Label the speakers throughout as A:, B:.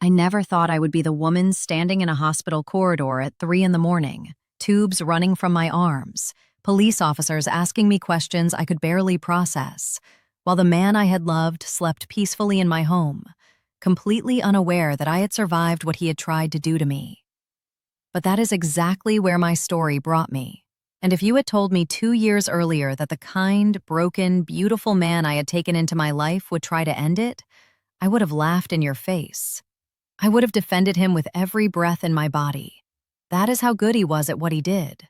A: I never thought I would be the woman standing in a hospital corridor at 3 in the morning, tubes running from my arms, police officers asking me questions I could barely process, while the man I had loved slept peacefully in my home, completely unaware that I had survived what he had tried to do to me. But that is exactly where my story brought me. And if you had told me 2 years earlier that the kind, broken, beautiful man I had taken into my life would try to end it, I would have laughed in your face. I would have defended him with every breath in my body. That is how good he was at what he did.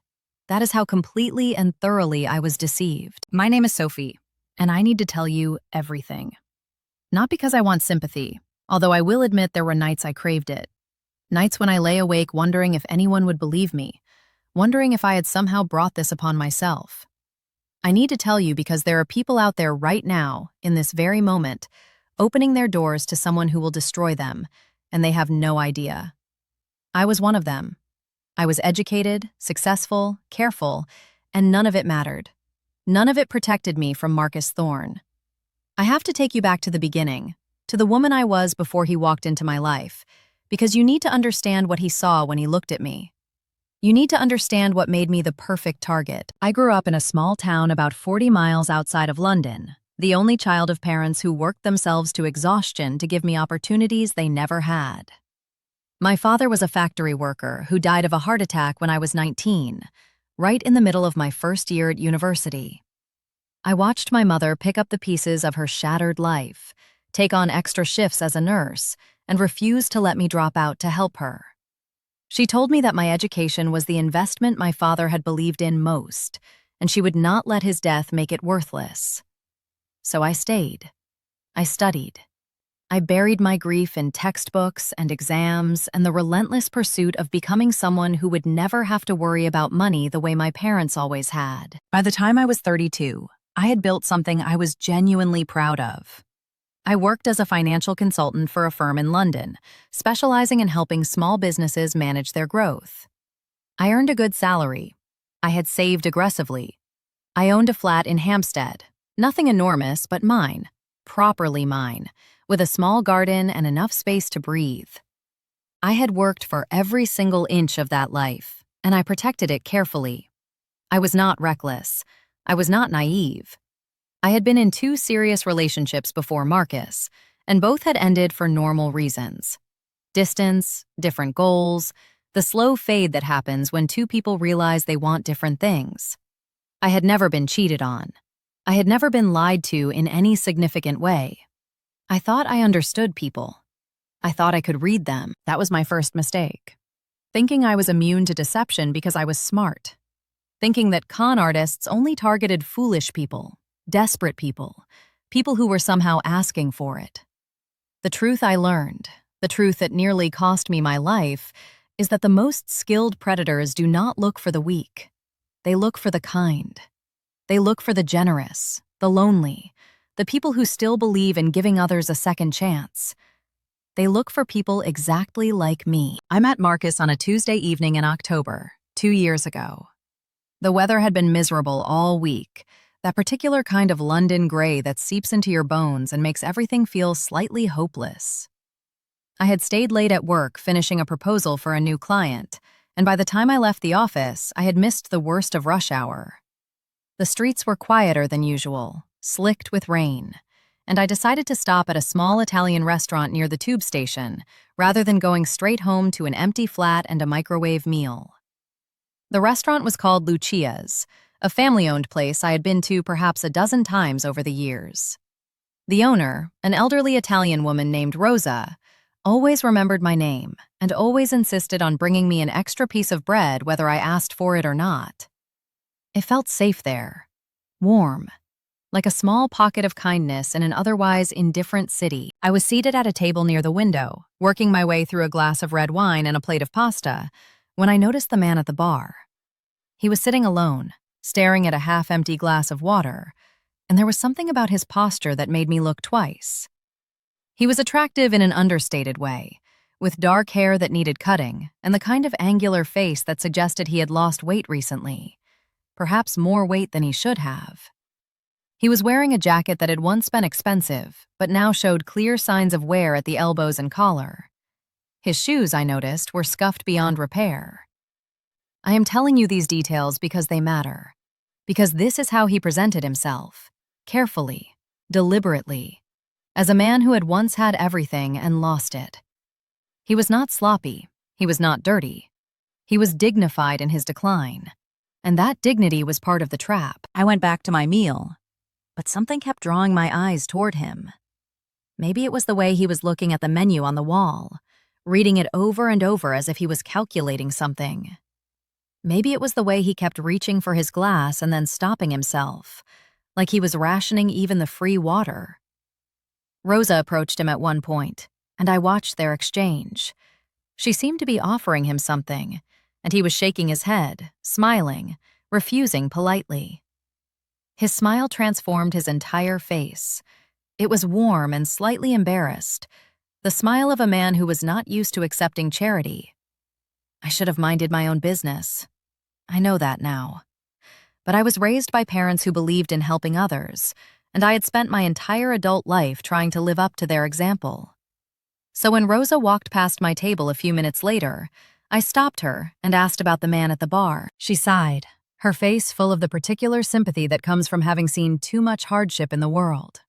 A: That is how completely and thoroughly I was deceived. My name is Sophie, and I need to tell you everything. Not because I want sympathy, although I will admit there were nights I craved it. Nights when I lay awake wondering if anyone would believe me, wondering if I had somehow brought this upon myself. I need to tell you because there are people out there right now, in this very moment, opening their doors to someone who will destroy them, and they have no idea. I was one of them. I was educated, successful, careful, and none of it mattered. None of it protected me from Marcus Thorne. I have to take you back to the beginning, to the woman I was before he walked into my life, because you need to understand what he saw when he looked at me. You need to understand what made me the perfect target. I grew up in a small town about 40 miles outside of London, the only child of parents who worked themselves to exhaustion to give me opportunities they never had. My father was a factory worker who died of a heart attack when I was 19, right in the middle of my first year at university. I watched my mother pick up the pieces of her shattered life, take on extra shifts as a nurse, and refuse to let me drop out to help her. She told me that my education was the investment my father had believed in most, and she would not let his death make it worthless. So I stayed. I studied. I buried my grief in textbooks and exams and the relentless pursuit of becoming someone who would never have to worry about money the way my parents always had. By the time I was 32, I had built something I was genuinely proud of. I worked as a financial consultant for a firm in London, specializing in helping small businesses manage their growth. I earned a good salary. I had saved aggressively. I owned a flat in Hampstead. Nothing enormous, but mine, properly mine, with a small garden and enough space to breathe. I had worked for every single inch of that life, and I protected it carefully. I was not reckless. I was not naive. I had been in 2 serious relationships before Marcus, and both had ended for normal reasons. Distance, different goals, the slow fade that happens when 2 people realize they want different things. I had never been cheated on. I had never been lied to in any significant way. I thought I understood people. I thought I could read them. That was my first mistake. Thinking I was immune to deception because I was smart. Thinking that con artists only targeted foolish people, desperate people, people who were somehow asking for it. The truth I learned, the truth that nearly cost me my life, is that the most skilled predators do not look for the weak. They look for the kind. They look for the generous, the lonely, the people who still believe in giving others a second chance. They look for people exactly like me. I met Marcus on a Tuesday evening in October, 2 years ago. The weather had been miserable all week, that particular kind of London gray that seeps into your bones and makes everything feel slightly hopeless. I had stayed late at work finishing a proposal for a new client, and by the time I left the office, I had missed the worst of rush hour. The streets were quieter than usual, slicked with rain, and I decided to stop at a small Italian restaurant near the tube station, rather than going straight home to an empty flat and a microwave meal. The restaurant was called Lucia's, a family-owned place I had been to perhaps a dozen times over the years. The owner, an elderly Italian woman named Rosa, always remembered my name and always insisted on bringing me an extra piece of bread whether I asked for it or not. It felt safe there, warm, like a small pocket of kindness in an otherwise indifferent city. I was seated at a table near the window, working my way through a glass of red wine and a plate of pasta, when I noticed the man at the bar. He was sitting alone, staring at a half-empty glass of water, and there was something about his posture that made me look twice. He was attractive in an understated way, with dark hair that needed cutting and the kind of angular face that suggested he had lost weight recently, perhaps more weight than he should have. He was wearing a jacket that had once been expensive, but now showed clear signs of wear at the elbows and collar. His shoes, I noticed, were scuffed beyond repair. I am telling you these details because they matter. Because this is how he presented himself. Carefully, deliberately. As a man who had once had everything and lost it. He was not sloppy. He was not dirty. He was dignified in his decline. And that dignity was part of the trap. I went back to my meal, but something kept drawing my eyes toward him. Maybe it was the way he was looking at the menu on the wall, reading it over and over as if he was calculating something. Maybe it was the way he kept reaching for his glass and then stopping himself, like he was rationing even the free water. Rosa approached him at one point, and I watched their exchange. She seemed to be offering him something, and he was shaking his head, smiling, refusing politely. His smile transformed his entire face. It was warm and slightly embarrassed, the smile of a man who was not used to accepting charity. I should have minded my own business. I know that now. But I was raised by parents who believed in helping others, and I had spent my entire adult life trying to live up to their example. So when Rosa walked past my table a few minutes later, I stopped her and asked about the man at the bar. She sighed, her face full of the particular sympathy that comes from having seen too much hardship in the world.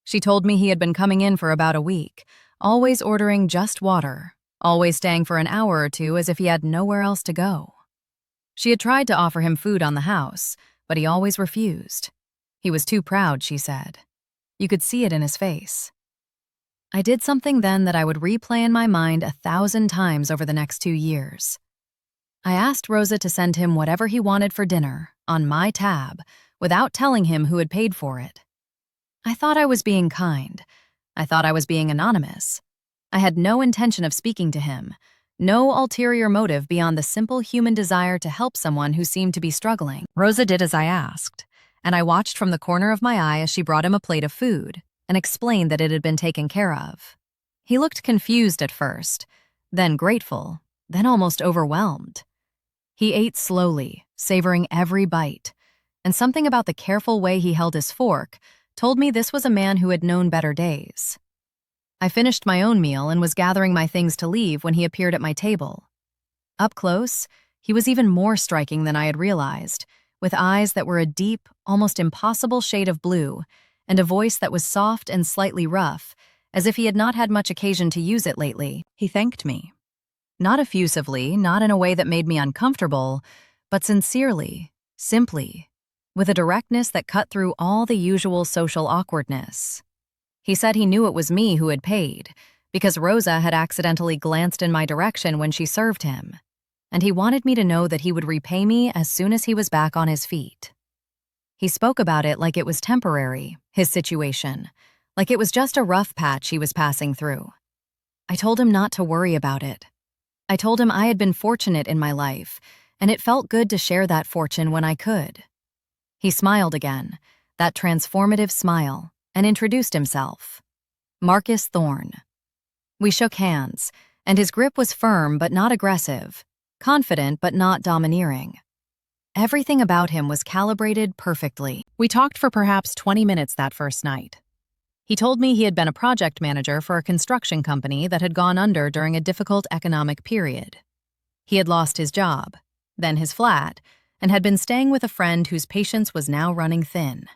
A: She told me he had been coming in for about a week, always ordering just water, always staying for an hour or two as if he had nowhere else to go. She had tried to offer him food on the house, but he always refused. He was too proud, she said. You could see it in his face. I did something then that I would replay in my mind 1,000 times over the next 2 years. I asked Rosa to send him whatever he wanted for dinner, on my tab, without telling him who had paid for it. I thought I was being kind. I thought I was being anonymous. I had no intention of speaking to him, no ulterior motive beyond the simple human desire to help someone who seemed to be struggling. Rosa did as I asked, and I watched from the corner of my eye as she brought him a plate of food and explained that it had been taken care of. He looked confused at first, then grateful, then almost overwhelmed. He ate slowly, savoring every bite, and something about the careful way he held his fork told me this was a man who had known better days. I finished my own meal and was gathering my things to leave when he appeared at my table. Up close, he was even more striking than I had realized, with eyes that were a deep, almost impossible shade of blue, and a voice that was soft and slightly rough, as if he had not had much occasion to use it lately. He thanked me. Not effusively, not in a way that made me uncomfortable, but sincerely, simply, with a directness that cut through all the usual social awkwardness. He said he knew it was me who had paid, because Rosa had accidentally glanced in my direction when she served him, and he wanted me to know that he would repay me as soon as he was back on his feet. He spoke about it like it was temporary, his situation, like it was just a rough patch he was passing through. I told him not to worry about it. I told him I had been fortunate in my life, and it felt good to share that fortune when I could. He smiled again, that transformative smile, and introduced himself. Marcus Thorne. We shook hands, and his grip was firm but not aggressive, confident but not domineering. Everything about him was calibrated perfectly. We talked for perhaps 20 minutes that first night. He told me he had been a project manager for a construction company that had gone under during a difficult economic period. He had lost his job, then his flat, and had been staying with a friend whose patience was now running thin.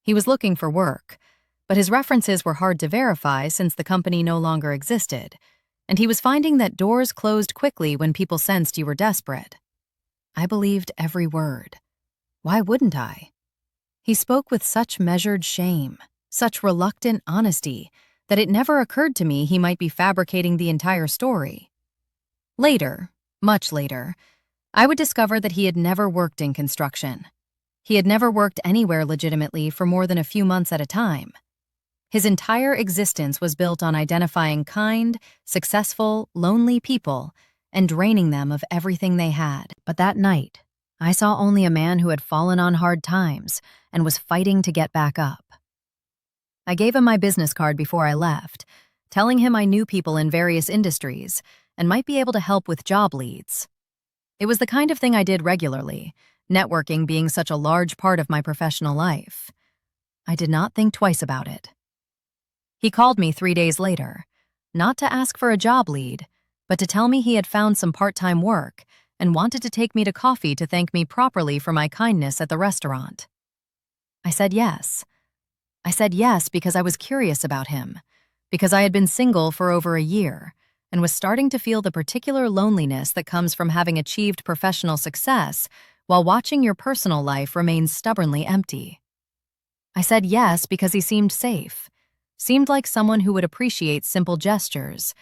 A: He was looking for work, but his references were hard to verify since the company no longer existed, and he was finding that doors closed quickly when people sensed you were desperate. I believed every word. Why wouldn't I? He spoke with such measured shame, such reluctant honesty, that it never occurred to me he might be fabricating the entire story. Later, much later, I would discover that he had never worked in construction. He had never worked anywhere legitimately for more than a few months at a time. His entire existence was built on identifying kind, successful, lonely people and draining them of everything they had. But that night, I saw only a man who had fallen on hard times and was fighting to get back up. I gave him my business card before I left, telling him I knew people in various industries and might be able to help with job leads. It was the kind of thing I did regularly, networking being such a large part of my professional life. I did not think twice about it. He called me 3 days later, not to ask for a job lead, but to tell me he had found some part-time work and wanted to take me to coffee to thank me properly for my kindness at the restaurant. I said yes. I said yes because I was curious about him, because I had been single for over a year and was starting to feel the particular loneliness that comes from having achieved professional success while watching your personal life remain stubbornly empty. I said yes because he seemed safe, seemed like someone who would appreciate simple gestures,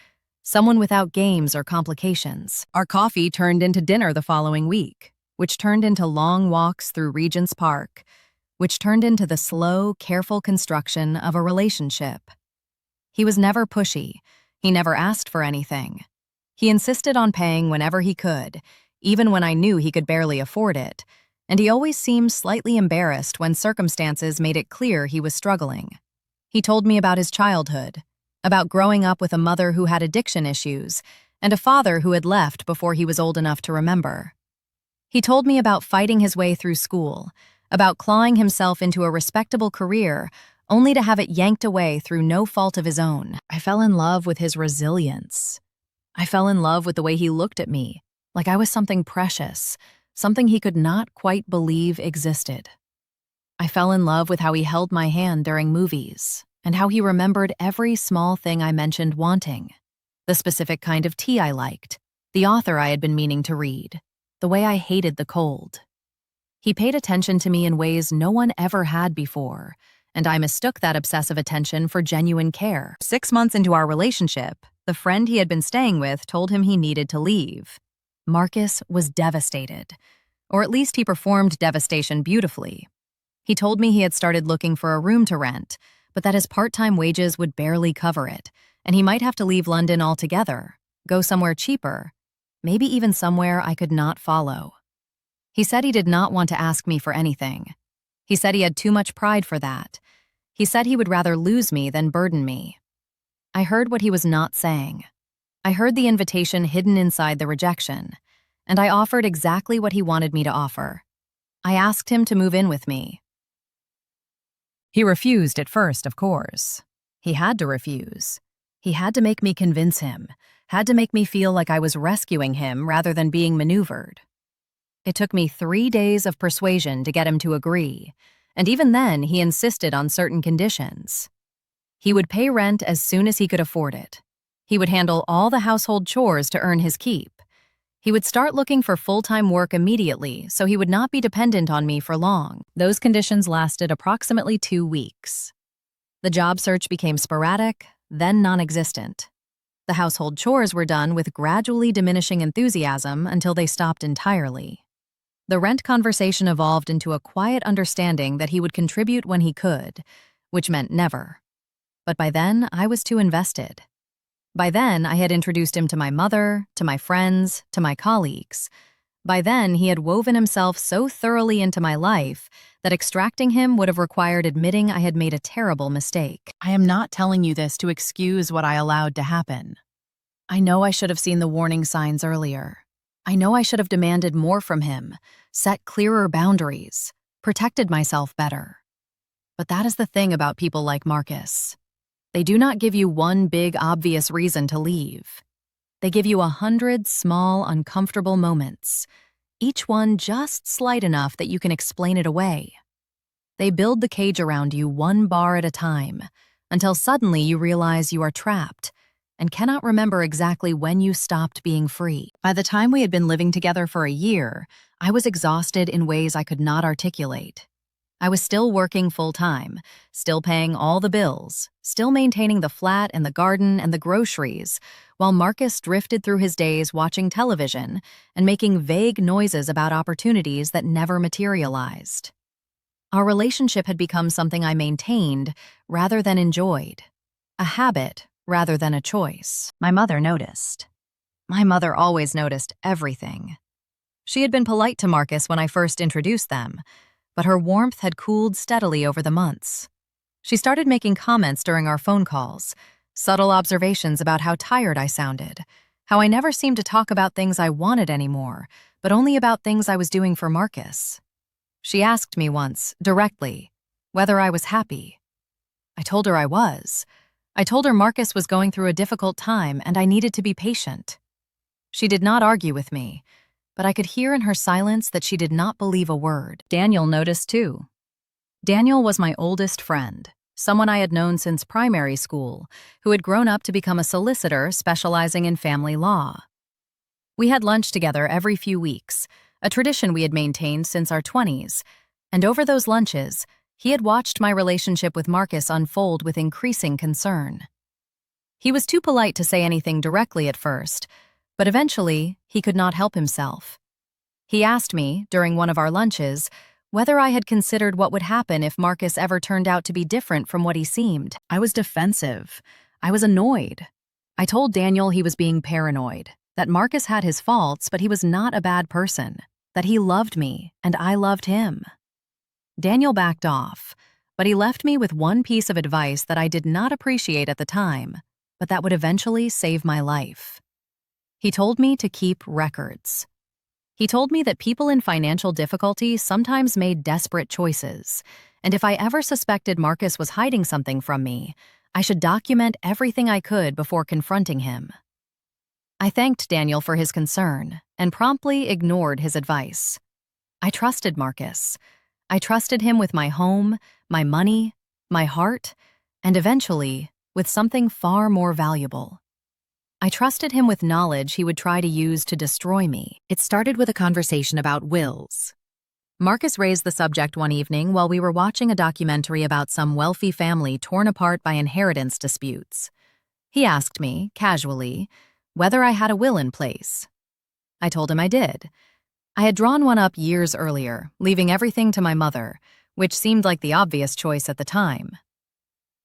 A: someone without games or complications. Our coffee turned into dinner the following week, which turned into long walks through Regent's Park, which turned into the slow, careful construction of a relationship. He was never pushy. He never asked for anything. He insisted on paying whenever he could, even when I knew he could barely afford it, and he always seemed slightly embarrassed when circumstances made it clear he was struggling. He told me about his childhood, about growing up with a mother who had addiction issues and a father who had left before he was old enough to remember. He told me about fighting his way through school, about clawing himself into a respectable career only to have it yanked away through no fault of his own. I fell in love with his resilience. I fell in love with the way he looked at me, like I was something precious, something he could not quite believe existed. I fell in love with how he held my hand during movies, and how he remembered every small thing I mentioned wanting, the specific kind of tea I liked, the author I had been meaning to read, the way I hated the cold. He paid attention to me in ways no one ever had before, and I mistook that obsessive attention for genuine care. 6 months into our relationship, the friend he had been staying with told him he needed to leave. Marcus was devastated, or at least he performed devastation beautifully. He told me he had started looking for a room to rent, but that his part-time wages would barely cover it, and he might have to leave London altogether, go somewhere cheaper, maybe even somewhere I could not follow. He said he did not want to ask me for anything. He said he had too much pride for that. He said he would rather lose me than burden me. I heard what he was not saying. I heard the invitation hidden inside the rejection, and I offered exactly what he wanted me to offer. I asked him to move in with me. He refused at first, of course. He had to refuse. He had to make me convince him, had to make me feel like I was rescuing him rather than being maneuvered. It took me 3 days of persuasion to get him to agree, and even then he insisted on certain conditions. He would pay rent as soon as he could afford it. He would handle all the household chores to earn his keep. He would start looking for full-time work immediately so he would not be dependent on me for long. Those conditions lasted approximately 2 weeks. The job search became sporadic, then non-existent. The household chores were done with gradually diminishing enthusiasm until they stopped entirely. The rent conversation evolved into a quiet understanding that he would contribute when he could, which meant never. But by then, I was too invested. By then, I had introduced him to my mother, to my friends, to my colleagues. By then, he had woven himself so thoroughly into my life that extracting him would have required admitting I had made a terrible mistake. I am not telling you this to excuse what I allowed to happen. I know I should have seen the warning signs earlier. I know I should have demanded more from him, set clearer boundaries, protected myself better. But that is the thing about people like Marcus. They do not give you one big, obvious reason to leave. They give you 100 small, uncomfortable moments, each one just slight enough that you can explain it away. They build the cage around you one bar at a time, until suddenly you realize you are trapped and cannot remember exactly when you stopped being free. By the time we had been living together for a year, I was exhausted in ways I could not articulate. I was still working full-time, still paying all the bills, still maintaining the flat and the garden and the groceries, while Marcus drifted through his days watching television and making vague noises about opportunities that never materialized. Our relationship had become something I maintained rather than enjoyed, a habit rather than a choice. My mother noticed. My mother always noticed everything. She had been polite to Marcus when I first introduced them, but her warmth had cooled steadily over the months. She started making comments during our phone calls, subtle observations about how tired I sounded, how I never seemed to talk about things I wanted anymore, but only about things I was doing for Marcus. She asked me once, directly, whether I was happy. I told her I was. I told her Marcus was going through a difficult time and I needed to be patient. She did not argue with me, but I could hear in her silence that she did not believe a word. Daniel noticed too. Daniel was my oldest friend, someone I had known since primary school, who had grown up to become a solicitor specializing in family law. We had lunch together every few weeks, a tradition we had maintained since our 20s, and over those lunches, he had watched my relationship with Marcus unfold with increasing concern. He was too polite to say anything directly at first, but eventually, he could not help himself. He asked me, during one of our lunches, whether I had considered what would happen if Marcus ever turned out to be different from what he seemed. I was defensive. I was annoyed. I told Daniel he was being paranoid, that Marcus had his faults, but he was not a bad person, that he loved me, and I loved him. Daniel backed off, but he left me with one piece of advice that I did not appreciate at the time, but that would eventually save my life. He told me to keep records. He told me that people in financial difficulty sometimes made desperate choices, and if I ever suspected Marcus was hiding something from me, I should document everything I could before confronting him. I thanked Daniel for his concern and promptly ignored his advice. I trusted Marcus. I trusted him with my home, my money, my heart, and eventually, with something far more valuable. I trusted him with knowledge he would try to use to destroy me. It started with a conversation about wills. Marcus raised the subject one evening while we were watching a documentary about some wealthy family torn apart by inheritance disputes. He asked me, casually, whether I had a will in place. I told him I did. I had drawn one up years earlier, leaving everything to my mother, which seemed like the obvious choice at the time.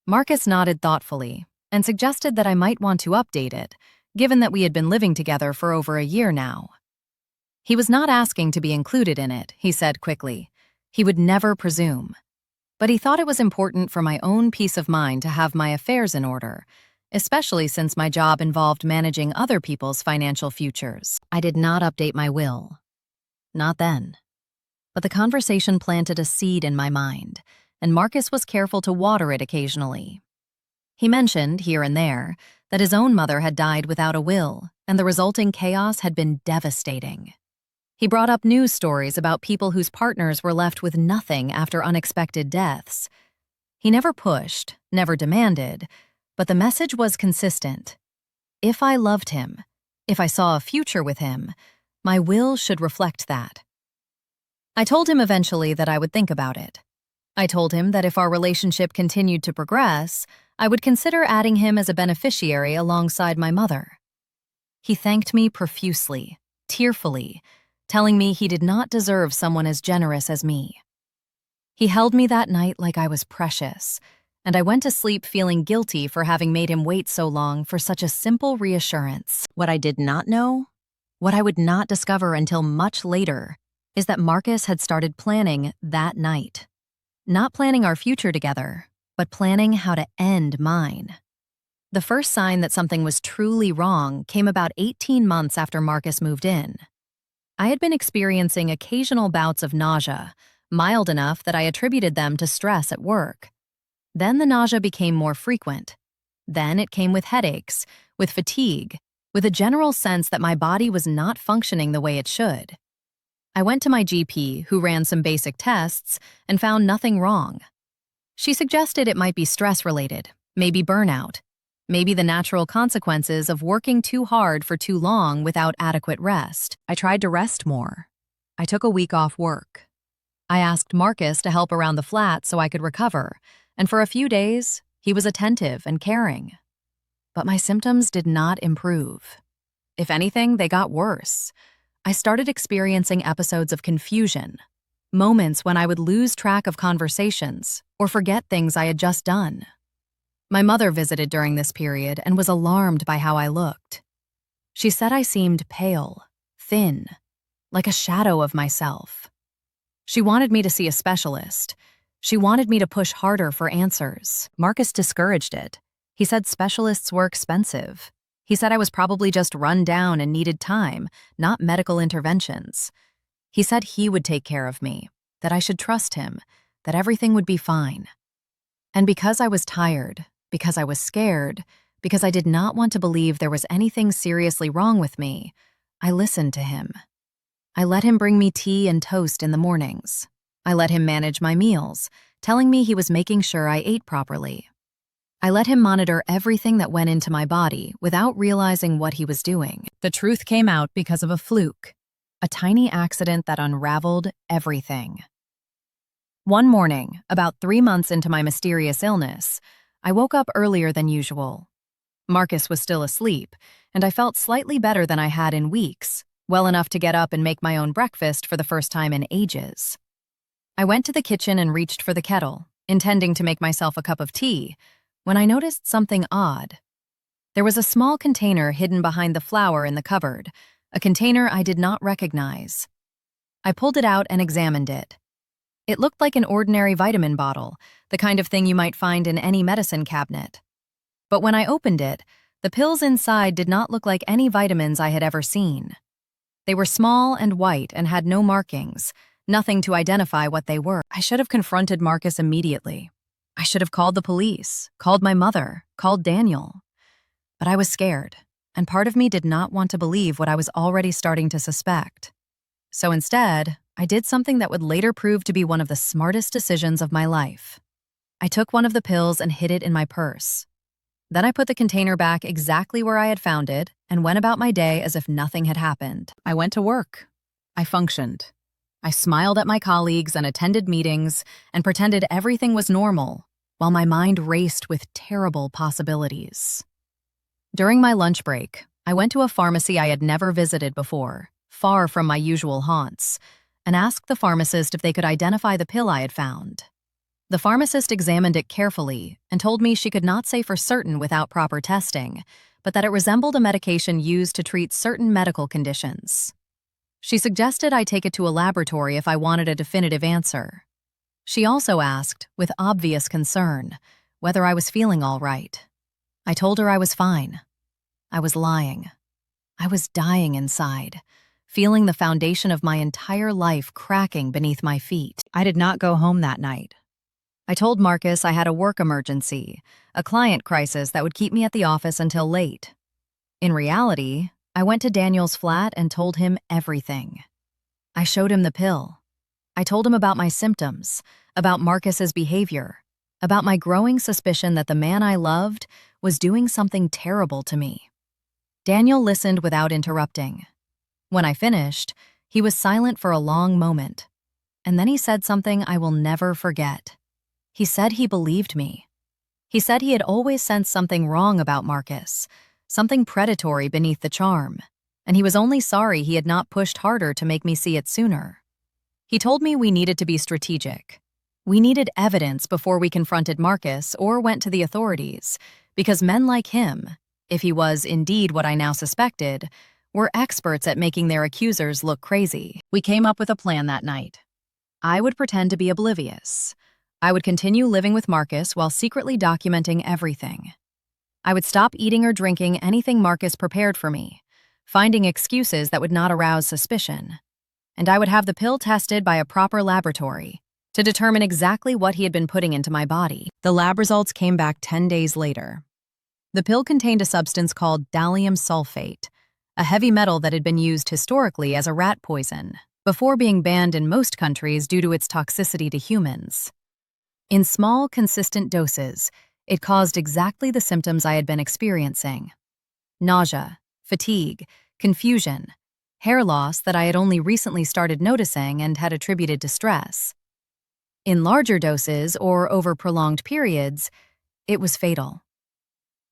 A: Marcus nodded thoughtfully and suggested that I might want to update it, given that we had been living together for over a year now. He was not asking to be included in it, he said quickly. He would never presume. But he thought it was important for my own peace of mind to have my affairs in order, especially since my job involved managing other people's financial futures. I did not update my will. Not then. But the conversation planted a seed in my mind, and Marcus was careful to water it occasionally. He mentioned, here and there, that his own mother had died without a will, and the resulting chaos had been devastating. He brought up news stories about people whose partners were left with nothing after unexpected deaths. He never pushed, never demanded, but the message was consistent. If I loved him, if I saw a future with him, my will should reflect that. I told him eventually that I would think about it. I told him that if our relationship continued to progress, I would consider adding him as a beneficiary alongside my mother. He thanked me profusely, tearfully, telling me he did not deserve someone as generous as me. He held me that night like I was precious, and I went to sleep feeling guilty for having made him wait so long for such a simple reassurance. What I did not know, what I would not discover until much later, is that Marcus had started planning that night. Not planning our future together, but planning how to end mine. The first sign that something was truly wrong came about 18 months after Marcus moved in. I had been experiencing occasional bouts of nausea, mild enough that I attributed them to stress at work. Then the nausea became more frequent. Then it came with headaches, with fatigue, with a general sense that my body was not functioning the way it should. I went to my GP, who ran some basic tests, and found nothing wrong. She suggested it might be stress-related, maybe burnout, maybe the natural consequences of working too hard for too long without adequate rest. I tried to rest more. I took a week off work. I asked Marcus to help around the flat so I could recover, and for a few days, he was attentive and caring. But my symptoms did not improve. If anything, they got worse. I started experiencing episodes of confusion, moments when I would lose track of conversations or forget things I had just done. My mother visited during this period and was alarmed by how I looked. She said I seemed pale, thin, like a shadow of myself. She wanted me to see a specialist. She wanted me to push harder for answers. Marcus discouraged it. He said specialists were expensive. He said I was probably just run down and needed time, not medical interventions. He said he would take care of me, that I should trust him, that everything would be fine. And because I was tired, because I was scared, because I did not want to believe there was anything seriously wrong with me, I listened to him. I let him bring me tea and toast in the mornings. I let him manage my meals, telling me he was making sure I ate properly. I let him monitor everything that went into my body without realizing what he was doing. The truth came out because of a fluke, a tiny accident that unraveled everything. One morning, about 3 months into my mysterious illness, I woke up earlier than usual. Marcus was still asleep, and I felt slightly better than I had in weeks, well enough to get up and make my own breakfast for the first time in ages. I went to the kitchen and reached for the kettle, intending to make myself a cup of tea, when I noticed something odd. There was a small container hidden behind the flour in the cupboard, a container I did not recognize. I pulled it out and examined it. It looked like an ordinary vitamin bottle, the kind of thing you might find in any medicine cabinet. But when I opened it, the pills inside did not look like any vitamins I had ever seen. They were small and white and had no markings, nothing to identify what they were. I should have confronted Marcus immediately. I should have called the police, called my mother, called Daniel. But I was scared, and part of me did not want to believe what I was already starting to suspect. So instead, I did something that would later prove to be one of the smartest decisions of my life. I took one of the pills and hid it in my purse. Then I put the container back exactly where I had found it and went about my day as if nothing had happened. I went to work. I functioned. I smiled at my colleagues and attended meetings and pretended everything was normal, while my mind raced with terrible possibilities. During my lunch break, I went to a pharmacy I had never visited before, far from my usual haunts, and asked the pharmacist if they could identify the pill I had found. The pharmacist examined it carefully and told me she could not say for certain without proper testing, but that it resembled a medication used to treat certain medical conditions. She suggested I take it to a laboratory if I wanted a definitive answer. She also asked, with obvious concern, whether I was feeling all right. I told her I was fine. I was lying. I was dying inside, feeling the foundation of my entire life cracking beneath my feet. I did not go home that night. I told Marcus I had a work emergency, a client crisis that would keep me at the office until late. In reality, I went to Daniel's flat and told him everything. I showed him the pill. I told him about my symptoms, about Marcus's behavior, about my growing suspicion that the man I loved was doing something terrible to me. Daniel listened without interrupting. When I finished, he was silent for a long moment, and then he said something I will never forget. He said he believed me. He said he had always sensed something wrong about Marcus, something predatory beneath the charm, and he was only sorry he had not pushed harder to make me see it sooner. He told me we needed to be strategic. We needed evidence before we confronted Marcus or went to the authorities, because men like him, if he was indeed what I now suspected, were experts at making their accusers look crazy. We came up with a plan that night. I would pretend to be oblivious. I would continue living with Marcus while secretly documenting everything. I would stop eating or drinking anything Marcus prepared for me, finding excuses that would not arouse suspicion. And I would have the pill tested by a proper laboratory to determine exactly what he had been putting into my body. The lab results came back 10 days later. The pill contained a substance called thallium sulfate, a heavy metal that had been used historically as a rat poison, before being banned in most countries due to its toxicity to humans. In small, consistent doses, it caused exactly the symptoms I had been experiencing: nausea, fatigue, confusion, hair loss that I had only recently started noticing and had attributed to stress. In larger doses or over prolonged periods, it was fatal.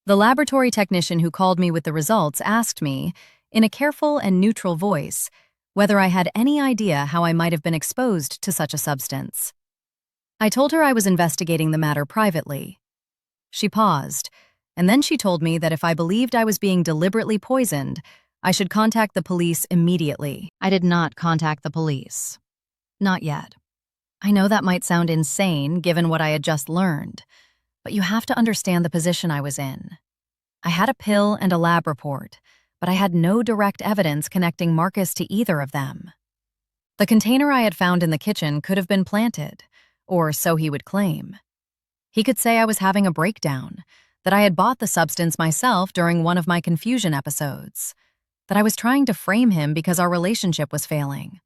A: The laboratory technician who called me with the results asked me, in a careful and neutral voice, whether I had any idea how I might have been exposed to such a substance. I told her I was investigating the matter privately. She paused, and then she told me that if I believed I was being deliberately poisoned, I should contact the police immediately. I did not contact the police. Not yet. I know that might sound insane given what I had just learned, but you have to understand the position I was in. I had a pill and a lab report, but I had no direct evidence connecting Marcus to either of them. The container I had found in the kitchen could have been planted, or so he would claim. He could say I was having a breakdown, that I had bought the substance myself during one of my confusion episodes. that I was trying to frame him because our relationship was failing.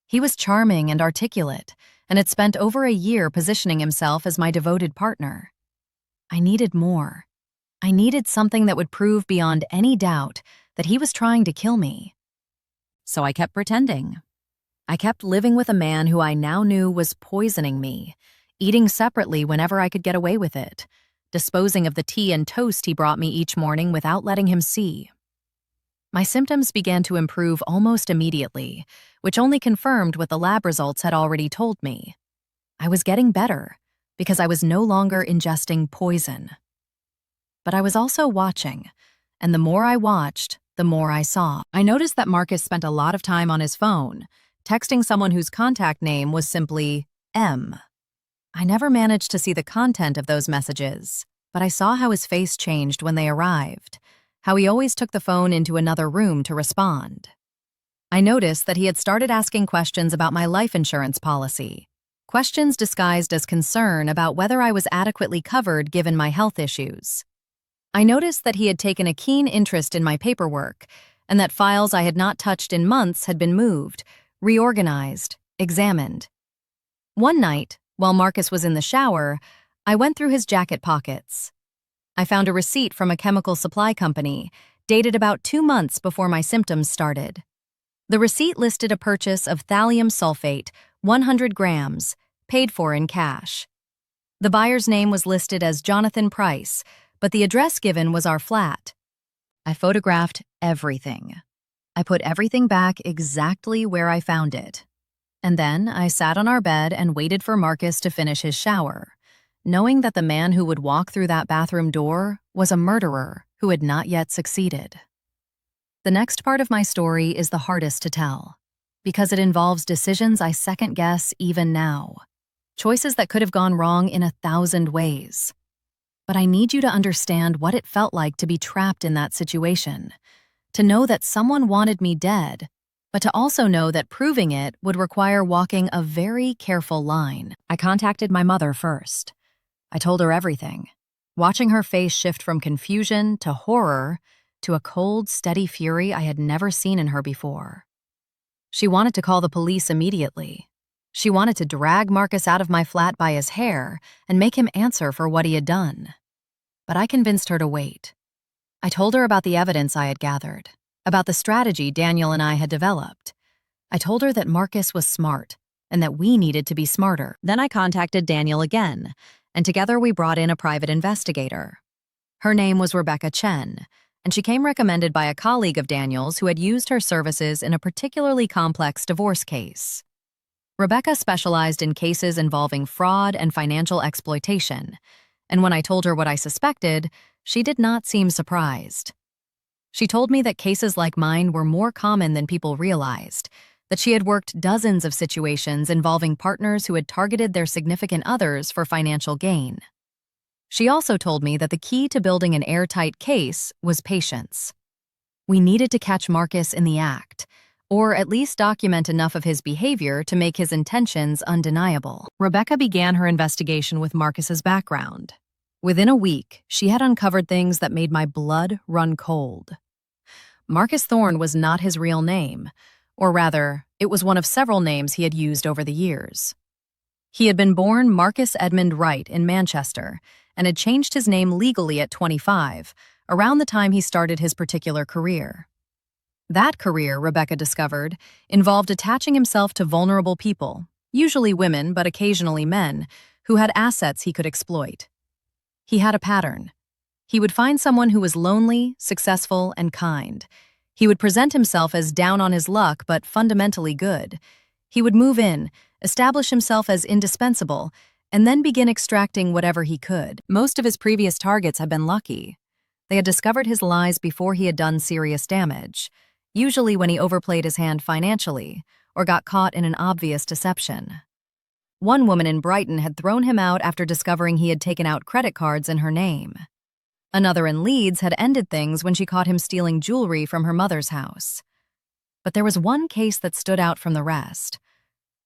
A: He was charming and articulate, and had spent over a year positioning himself as my devoted partner. I needed more. I needed something that would prove beyond any doubt that he was trying to kill me. So I kept pretending. I kept living with a man who I now knew was poisoning me, eating separately whenever I could get away with it, disposing of the tea and toast he brought me each morning without letting him see. My symptoms began to improve almost immediately, which only confirmed what the lab results had already told me. I was getting better because I was no longer ingesting poison. But I was also watching, and the more I watched, the more I saw. I noticed that Marcus spent a lot of time on his phone, texting someone whose contact name was simply M. I never managed to see the content of those messages, but I saw how his face changed when they arrived, how he always took the phone into another room to respond. I noticed that he had started asking questions about my life insurance policy, questions disguised as concern about whether I was adequately covered given my health issues. I noticed that he had taken a keen interest in my paperwork, and that files I had not touched in months had been moved, reorganized, examined. One night, while Marcus was in the shower, I went through his jacket pockets. I found a receipt from a chemical supply company, dated about 2 months before my symptoms started. The receipt listed a purchase of thallium sulfate, 100 grams, paid for in cash. The buyer's name was listed as Jonathan Price, but the address given was our flat. I photographed everything. I put everything back exactly where I found it. And then I sat on our bed and waited for Marcus to finish his shower, knowing that the man who would walk through that bathroom door was a murderer who had not yet succeeded. The next part of my story is the hardest to tell, because it involves decisions I second-guess even now, choices that could have gone wrong in 1,000 ways. But I need you to understand what it felt like to be trapped in that situation, to know that someone wanted me dead, but to also know that proving it would require walking a very careful line. I contacted my mother first. I told her everything, watching her face shift from confusion to horror to a cold, steady fury I had never seen in her before. She wanted to call the police immediately. She wanted to drag Marcus out of my flat by his hair and make him answer for what he had done. But I convinced her to wait. I told her about the evidence I had gathered, about the strategy Daniel and I had developed. I told her that Marcus was smart and that we needed to be smarter. Then I contacted Daniel again, and together we brought in a private investigator. Her name was Rebecca Chen, and she came recommended by a colleague of Daniel's who had used her services in a particularly complex divorce case. Rebecca specialized in cases involving fraud and financial exploitation, and when I told her what I suspected, she did not seem surprised. She told me that cases like mine were more common than people realized, that she had worked dozens of situations involving partners who had targeted their significant others for financial gain. She also told me that the key to building an airtight case was patience. We needed to catch Marcus in the act, or at least document enough of his behavior to make his intentions undeniable. Rebecca began her investigation with Marcus's background. Within a week, she had uncovered things that made my blood run cold. Marcus Thorne was not his real name, or rather, it was one of several names he had used over the years. He had been born Marcus Edmund Wright in Manchester and had changed his name legally at 25, around the time he started his particular career. That career, Rebecca discovered, involved attaching himself to vulnerable people, usually women but occasionally men, who had assets he could exploit. He had a pattern. He would find someone who was lonely, successful, and kind. He would present himself as down on his luck but fundamentally good. He would move in, establish himself as indispensable, and then begin extracting whatever he could. Most of his previous targets had been lucky. They had discovered his lies before he had done serious damage, usually when he overplayed his hand financially or got caught in an obvious deception. One woman in Brighton had thrown him out after discovering he had taken out credit cards in her name. Another in Leeds had ended things when she caught him stealing jewelry from her mother's house. But there was one case that stood out from the rest,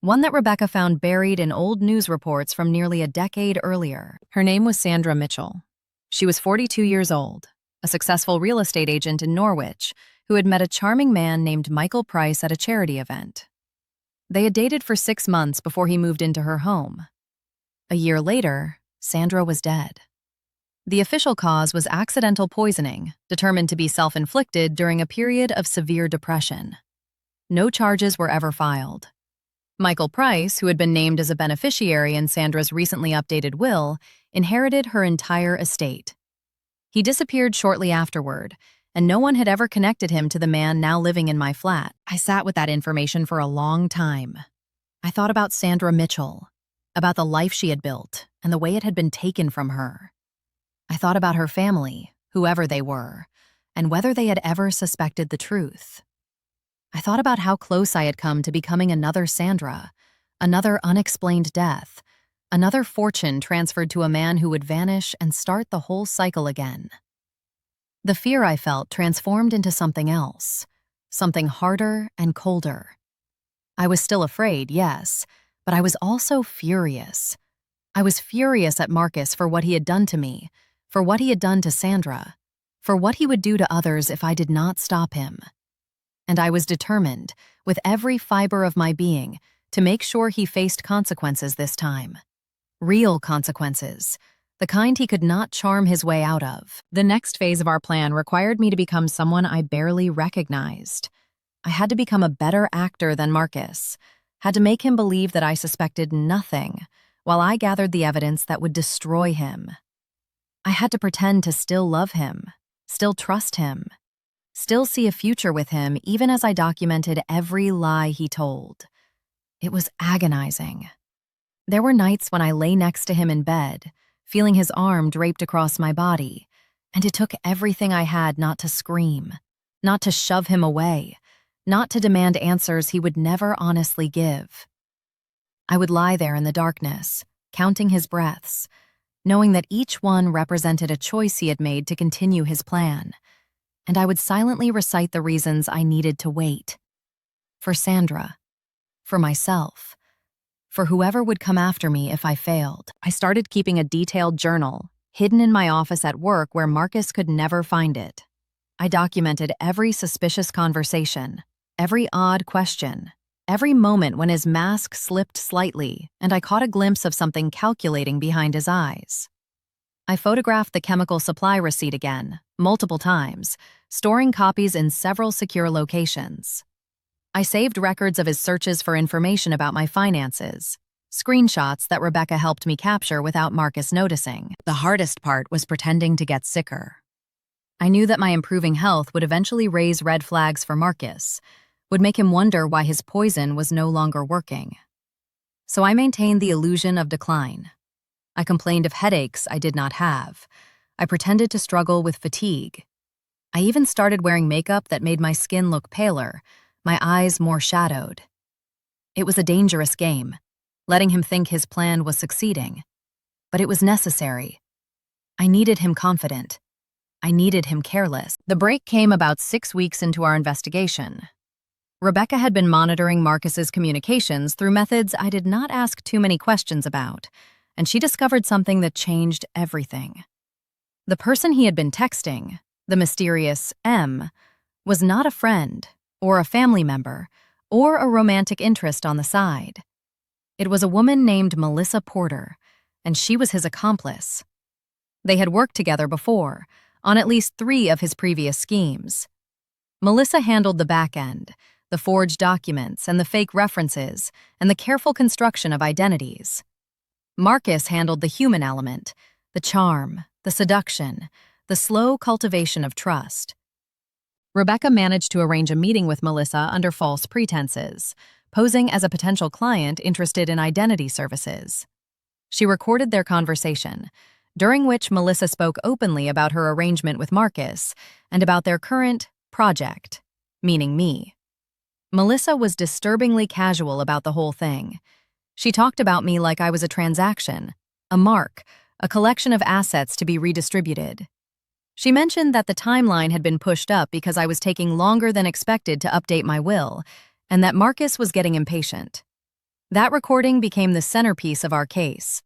A: one that Rebecca found buried in old news reports from nearly a decade earlier. Her name was Sandra Mitchell. She was 42 years old, a successful real estate agent in Norwich, who had met a charming man named Michael Price at a charity event. They had dated for 6 months before he moved into her home. A year later, Sandra was dead. The official cause was accidental poisoning, determined to be self-inflicted during a period of severe depression. No charges were ever filed. Michael Price, who had been named as a beneficiary in Sandra's recently updated will, inherited her entire estate. He disappeared shortly afterward, and no one had ever connected him to the man now living in my flat. I sat with that information for a long time. I thought about Sandra Mitchell, about the life she had built, and the way it had been taken from her. I thought about her family, whoever they were, and whether they had ever suspected the truth. I thought about how close I had come to becoming another Sandra, another unexplained death, another fortune transferred to a man who would vanish and start the whole cycle again. The fear I felt transformed into something else, something harder and colder. I was still afraid, yes, but I was also furious. I was furious at Marcus for what he had done to me, for what he had done to Sandra, for what he would do to others if I did not stop him. And I was determined, with every fiber of my being, to make sure he faced consequences this time. Real consequences, the kind he could not charm his way out of. The next phase of our plan required me to become someone I barely recognized. I had to become a better actor than Marcus, had to make him believe that I suspected nothing, while I gathered the evidence that would destroy him. I had to pretend to still love him, still trust him, still see a future with him even as I documented every lie he told. It was agonizing. There were nights when I lay next to him in bed, feeling his arm draped across my body, and it took everything I had not to scream, not to shove him away, not to demand answers he would never honestly give. I would lie there in the darkness, counting his breaths, knowing that each one represented a choice he had made to continue his plan, and I would silently recite the reasons I needed to wait. For Sandra, for myself, for whoever would come after me if I failed. I started keeping a detailed journal, hidden in my office at work where Marcus could never find it. I documented every suspicious conversation, every odd question, every moment when his mask slipped slightly and I caught a glimpse of something calculating behind his eyes. I photographed the chemical supply receipt again, multiple times, storing copies in several secure locations. I saved records of his searches for information about my finances, screenshots that Rebecca helped me capture without Marcus noticing. The hardest part was pretending to get sicker. I knew that my improving health would eventually raise red flags for Marcus, would make him wonder why his poison was no longer working. So I maintained the illusion of decline. I complained of headaches I did not have. I pretended to struggle with fatigue. I even started wearing makeup that made my skin look paler, my eyes more shadowed. It was a dangerous game, letting him think his plan was succeeding. But it was necessary. I needed him confident. I needed him careless. The break came about 6 weeks into our investigation. Rebecca had been monitoring Marcus's communications through methods I did not ask too many questions about, and she discovered something that changed everything. The person he had been texting, the mysterious M, was not a friend, or a family member, or a romantic interest on the side. It was a woman named Melissa Porter, and she was his accomplice. They had worked together before, on at least 3 of his previous schemes. Melissa handled the back end, the forged documents and the fake references, and the careful construction of identities. Marcus handled the human element, the charm, the seduction, the slow cultivation of trust. Rebecca managed to arrange a meeting with Melissa under false pretenses, posing as a potential client interested in identity services. She recorded their conversation, during which Melissa spoke openly about her arrangement with Marcus and about their current project, meaning me. Melissa was disturbingly casual about the whole thing. She talked about me like I was a transaction, a mark, a collection of assets to be redistributed. She mentioned that the timeline had been pushed up because I was taking longer than expected to update my will, and that Marcus was getting impatient. That recording became the centerpiece of our case.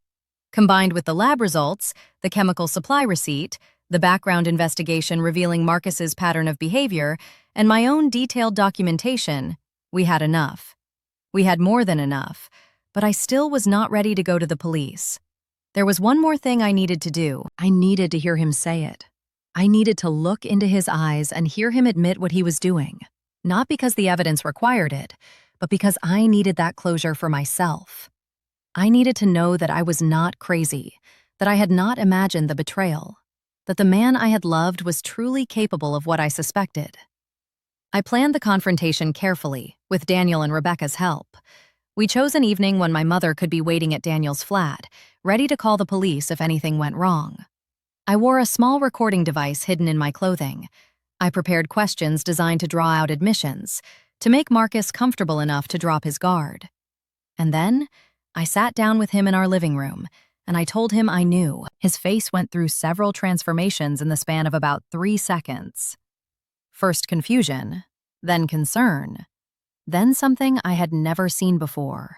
A: Combined with the lab results, the chemical supply receipt, The background investigation revealing Marcus's pattern of behavior and my own detailed documentation, we had enough. We had more than enough, but I still was not ready to go to the police. There was one more thing I needed to do. I needed to hear him say it. I needed to look into his eyes and hear him admit what he was doing. Not because the evidence required it, but because I needed that closure for myself. I needed to know that I was not crazy, that I had not imagined the betrayal, that the man I had loved was truly capable of what I suspected. I planned the confrontation carefully, with Daniel and Rebecca's help. We chose an evening when my mother could be waiting at Daniel's flat, ready to call the police if anything went wrong. I wore a small recording device hidden in my clothing. I prepared questions designed to draw out admissions, to make Marcus comfortable enough to drop his guard. And then, I sat down with him in our living room, and I told him I knew. His face went through several transformations in the span of about 3 seconds. First confusion, then concern, then something I had never seen before.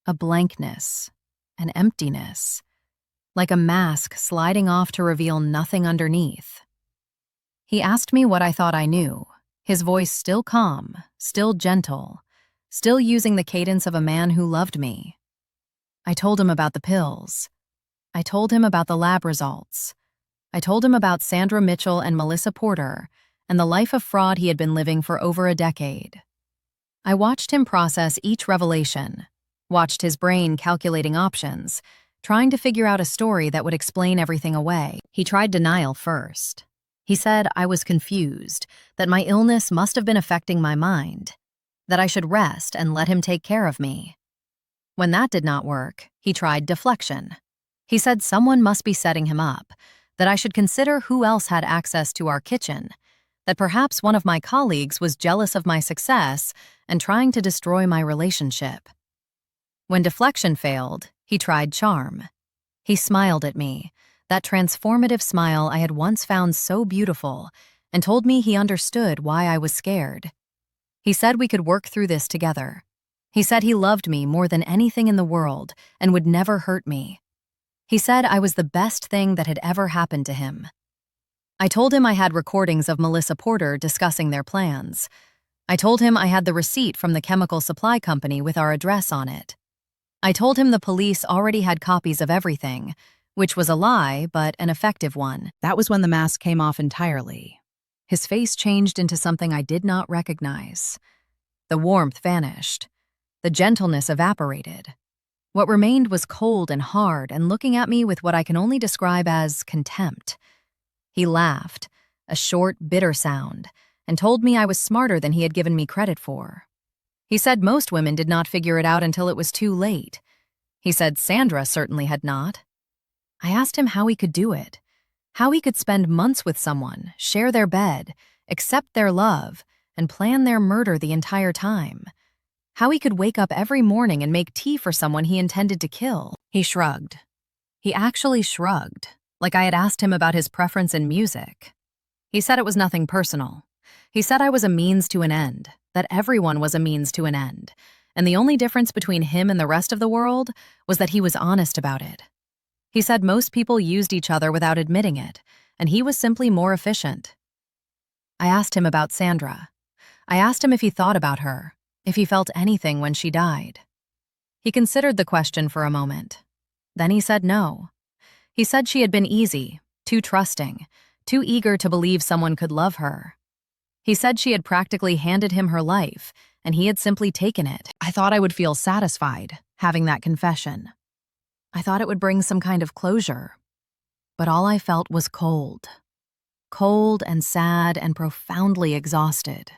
A: A blankness, an emptiness, like a mask sliding off to reveal nothing underneath. He asked me what I thought I knew, his voice still calm, still gentle, still using the cadence of a man who loved me. I told him about the pills. I told him about the lab results. I told him about Sandra Mitchell and Melissa Porter and the life of fraud he had been living for over a decade. I watched him process each revelation, watched his brain calculating options, trying to figure out a story that would explain everything away. He tried denial first. He said I was confused, that my illness must have been affecting my mind, that I should rest and let him take care of me. When that did not work, he tried deflection. He said someone must be setting him up, that I should consider who else had access to our kitchen, that perhaps one of my colleagues was jealous of my success and trying to destroy my relationship. When deflection failed, he tried charm. He smiled at me, that transformative smile I had once found so beautiful, and told me he understood why I was scared. He said we could work through this together. He said he loved me more than anything in the world and would never hurt me. He said I was the best thing that had ever happened to him. I told him I had recordings of Melissa Porter discussing their plans. I told him I had the receipt from the chemical supply company with our address on it. I told him the police already had copies of everything, which was a lie, but an effective one. That was when the mask came off entirely. His face changed into something I did not recognize. The warmth vanished. The gentleness evaporated. What remained was cold and hard and looking at me with what I can only describe as contempt. He laughed, a short, bitter sound, and told me I was smarter than he had given me credit for. He said most women did not figure it out until it was too late. He said Sandra certainly had not. I asked him how he could do it, how he could spend months with someone, share their bed, accept their love, and plan their murder the entire time. How he could wake up every morning and make tea for someone he intended to kill. He shrugged. He actually shrugged, like I had asked him about his preference in music. He said it was nothing personal. He said I was a means to an end, that everyone was a means to an end, and the only difference between him and the rest of the world was that he was honest about it. He said most people used each other without admitting it, and he was simply more efficient. I asked him about Sandra. I asked him if he thought about her, if he felt anything when she died. He considered the question for a moment. Then he said no. He said she had been easy, too trusting, too eager to believe someone could love her. He said she had practically handed him her life, and he had simply taken it. I thought I would feel satisfied, having that confession. I thought it would bring some kind of closure. But all I felt was cold. Cold and sad and profoundly exhausted.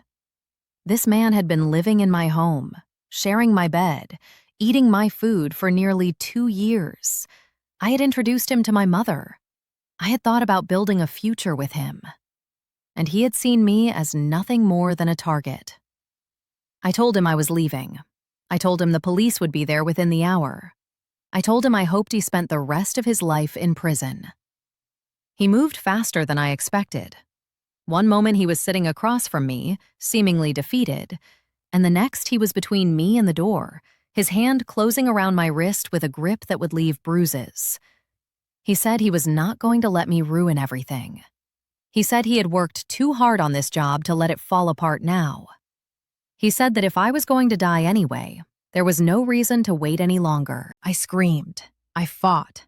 A: This man had been living in my home, sharing my bed, eating my food for nearly 2 years. I had introduced him to my mother. I had thought about building a future with him. And he had seen me as nothing more than a target. I told him I was leaving. I told him the police would be there within the hour. I told him I hoped he spent the rest of his life in prison. He moved faster than I expected. One moment he was sitting across from me, seemingly defeated, and the next he was between me and the door, his hand closing around my wrist with a grip that would leave bruises. He said he was not going to let me ruin everything. He said he had worked too hard on this job to let it fall apart now. He said that if I was going to die anyway, there was no reason to wait any longer. I screamed. I fought.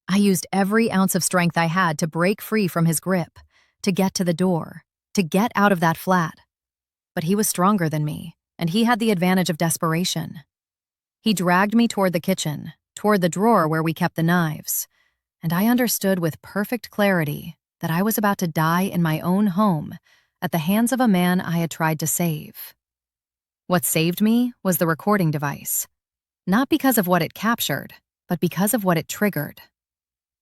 A: I used every ounce of strength I had to break free from his grip, to get to the door, to get out of that flat. But he was stronger than me, and he had the advantage of desperation. He dragged me toward the kitchen, toward the drawer where we kept the knives, and I understood with perfect clarity that I was about to die in my own home at the hands of a man I had tried to save. What saved me was the recording device, not because of what it captured, but because of what it triggered.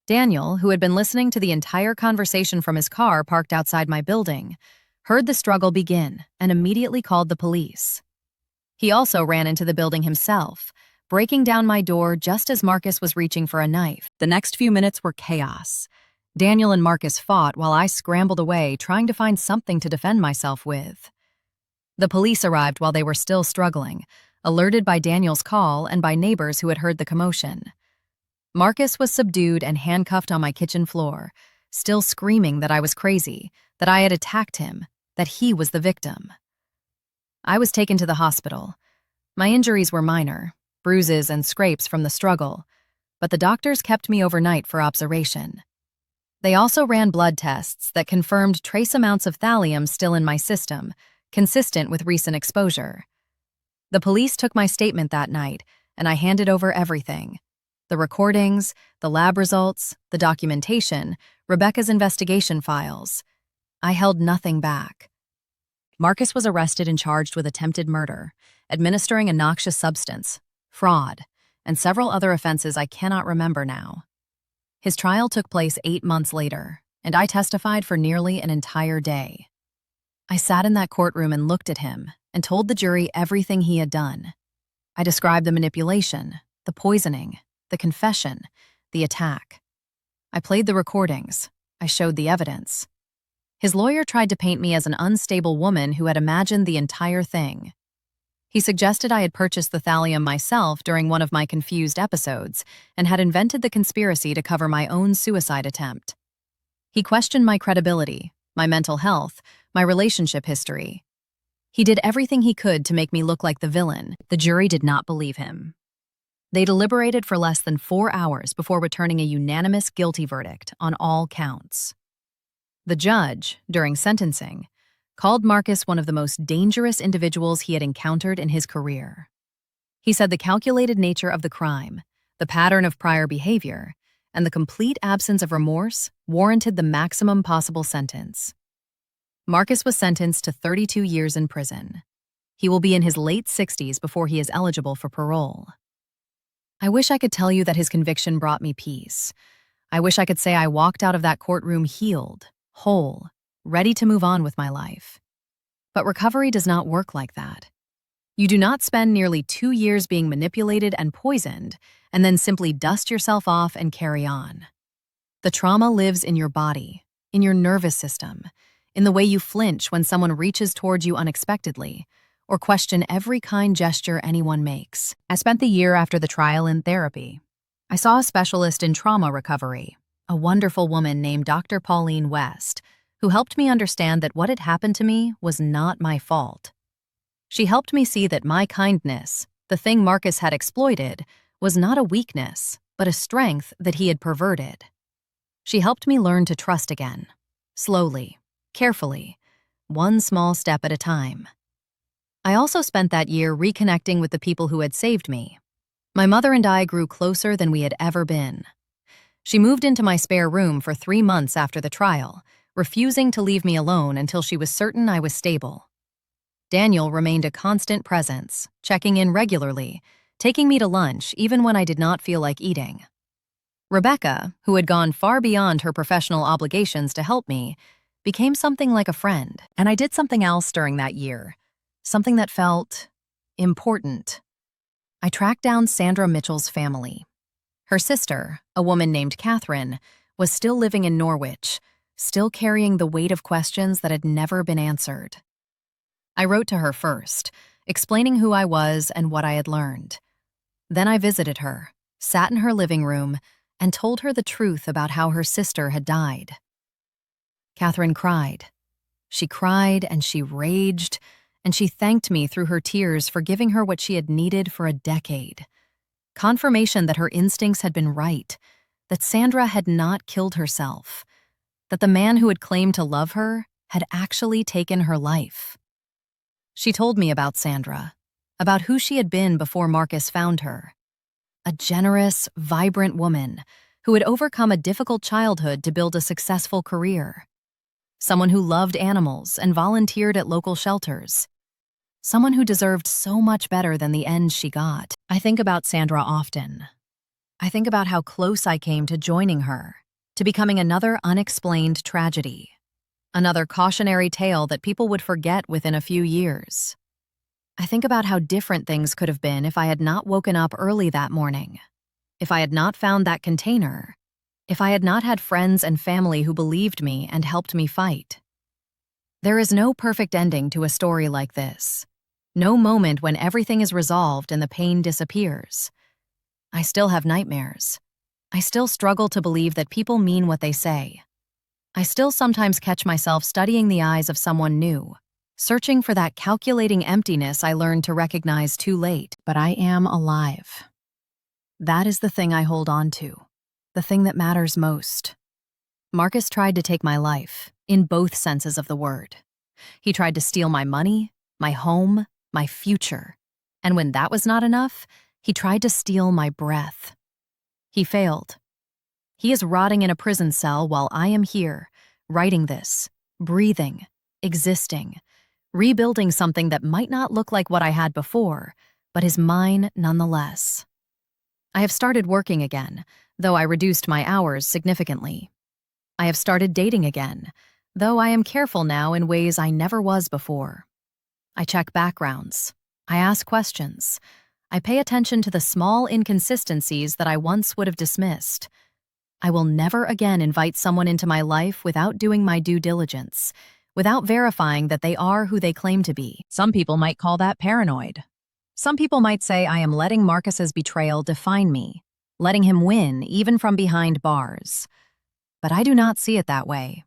A: Daniel, who had been listening to the entire conversation from his car parked outside my building, heard the struggle begin and immediately called the police. He also ran into the building himself, breaking down my door just as Marcus was reaching for a knife. The next few minutes were chaos. Daniel and Marcus fought while I scrambled away, trying to find something to defend myself with. The police arrived while they were still struggling, alerted by Daniel's call and by neighbors who had heard the commotion. Marcus was subdued and handcuffed on my kitchen floor, still screaming that I was crazy, that I had attacked him, that he was the victim. I was taken to the hospital. My injuries were minor, bruises and scrapes from the struggle, but the doctors kept me overnight for observation. They also ran blood tests that confirmed trace amounts of thallium still in my system, consistent with recent exposure. The police took my statement that night, and I handed over everything. The recordings, the lab results, the documentation, Rebecca's investigation files. I held nothing back. Marcus was arrested and charged with attempted murder, administering a noxious substance, fraud, and several other offenses I cannot remember now. His trial took place 8 months later, and I testified for nearly an entire day. I sat in that courtroom and looked at him and told the jury everything he had done. I described the manipulation, the poisoning, the confession, the attack. I played the recordings. I showed the evidence. His lawyer tried to paint me as an unstable woman who had imagined the entire thing. He suggested I had purchased the thallium myself during one of my confused episodes and had invented the conspiracy to cover my own suicide attempt. He questioned my credibility, my mental health, my relationship history. He did everything he could to make me look like the villain. The jury did not believe him. They deliberated for less than 4 hours before returning a unanimous guilty verdict on all counts. The judge, during sentencing, called Marcus one of the most dangerous individuals he had encountered in his career. He said the calculated nature of the crime, the pattern of prior behavior, and the complete absence of remorse warranted the maximum possible sentence. Marcus was sentenced to 32 years in prison. He will be in his late 60s before he is eligible for parole. I wish I could tell you that his conviction brought me peace. I wish I could say I walked out of that courtroom healed, whole, ready to move on with my life. But recovery does not work like that. You do not spend nearly 2 years being manipulated and poisoned, and then simply dust yourself off and carry on. The trauma lives in your body, in your nervous system, in the way you flinch when someone reaches towards you unexpectedly, or question every kind gesture anyone makes. I spent the year after the trial in therapy. I saw a specialist in trauma recovery, a wonderful woman named Dr. Pauline West, who helped me understand that what had happened to me was not my fault. She helped me see that my kindness, the thing Marcus had exploited, was not a weakness, but a strength that he had perverted. She helped me learn to trust again, slowly, carefully, one small step at a time. I also spent that year reconnecting with the people who had saved me. My mother and I grew closer than we had ever been. She moved into my spare room for 3 months after the trial, refusing to leave me alone until she was certain I was stable. Daniel remained a constant presence, checking in regularly, taking me to lunch even when I did not feel like eating. Rebecca, who had gone far beyond her professional obligations to help me, became something like a friend. And I did something else during that year. Something that felt important. I tracked down Sandra Mitchell's family. Her sister, a woman named Catherine, was still living in Norwich, still carrying the weight of questions that had never been answered. I wrote to her first, explaining who I was and what I had learned. Then I visited her, sat in her living room, and told her the truth about how her sister had died. Catherine cried. She cried and she raged, and she thanked me through her tears for giving her what she had needed for a decade. Confirmation that her instincts had been right, that Sandra had not killed herself, that the man who had claimed to love her had actually taken her life. She told me about Sandra, about who she had been before Marcus found her. A generous, vibrant woman who had overcome a difficult childhood to build a successful career. Someone who loved animals and volunteered at local shelters. Someone who deserved so much better than the end she got. I think about Sandra often. I think about how close I came to joining her, to becoming another unexplained tragedy. Another cautionary tale that people would forget within a few years. I think about how different things could have been if I had not woken up early that morning, if I had not found that container, if I had not had friends and family who believed me and helped me fight. There is no perfect ending to a story like this. No moment when everything is resolved and the pain disappears. I still have nightmares. I still struggle to believe that people mean what they say. I still sometimes catch myself studying the eyes of someone new, searching for that calculating emptiness I learned to recognize too late. But I am alive. That is the thing I hold on to, the thing that matters most. Marcus tried to take my life, in both senses of the word. He tried to steal my money, my home, my future. And when that was not enough, he tried to steal my breath. He failed. He is rotting in a prison cell while I am here, writing this, breathing, existing, rebuilding something that might not look like what I had before, but is mine nonetheless. I have started working again, though I reduced my hours significantly. I have started dating again, though I am careful now in ways I never was before. I check backgrounds. I ask questions. I pay attention to the small inconsistencies that I once would have dismissed. I will never again invite someone into my life without doing my due diligence, without verifying that they are who they claim to be. Some people might call that paranoid. Some people might say I am letting Marcus's betrayal define me, letting him win even from behind bars. But I do not see it that way.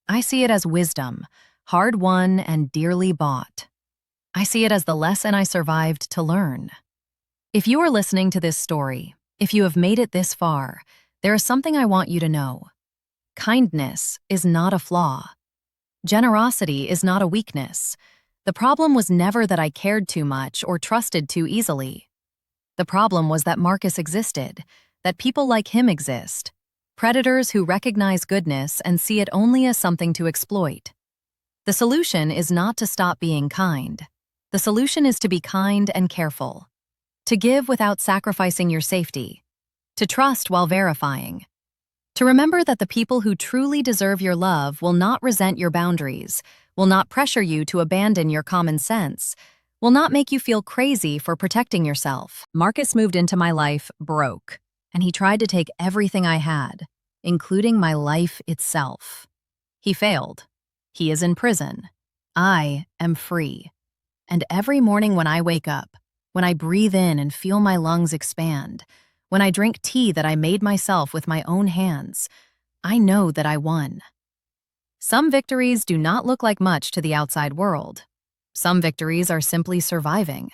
A: I see it as wisdom, hard-won and dearly bought. I see it as the lesson I survived to learn. If you are listening to this story, if you have made it this far, there is something I want you to know. Kindness is not a flaw. Generosity is not a weakness. The problem was never that I cared too much or trusted too easily. The problem was that Marcus existed, that people like him exist. Predators who recognize goodness and see it only as something to exploit. The solution is not to stop being kind. The solution is to be kind and careful. To give without sacrificing your safety. To trust while verifying. To remember that the people who truly deserve your love will not resent your boundaries, will not pressure you to abandon your common sense, will not make you feel crazy for protecting yourself. Marcus moved into my life broke, and he tried to take everything I had, including my life itself. He failed. He is in prison. I am free. And every morning when I wake up, when I breathe in and feel my lungs expand, when I drink tea that I made myself with my own hands, I know that I won. Some victories do not look like much to the outside world. Some victories are simply surviving,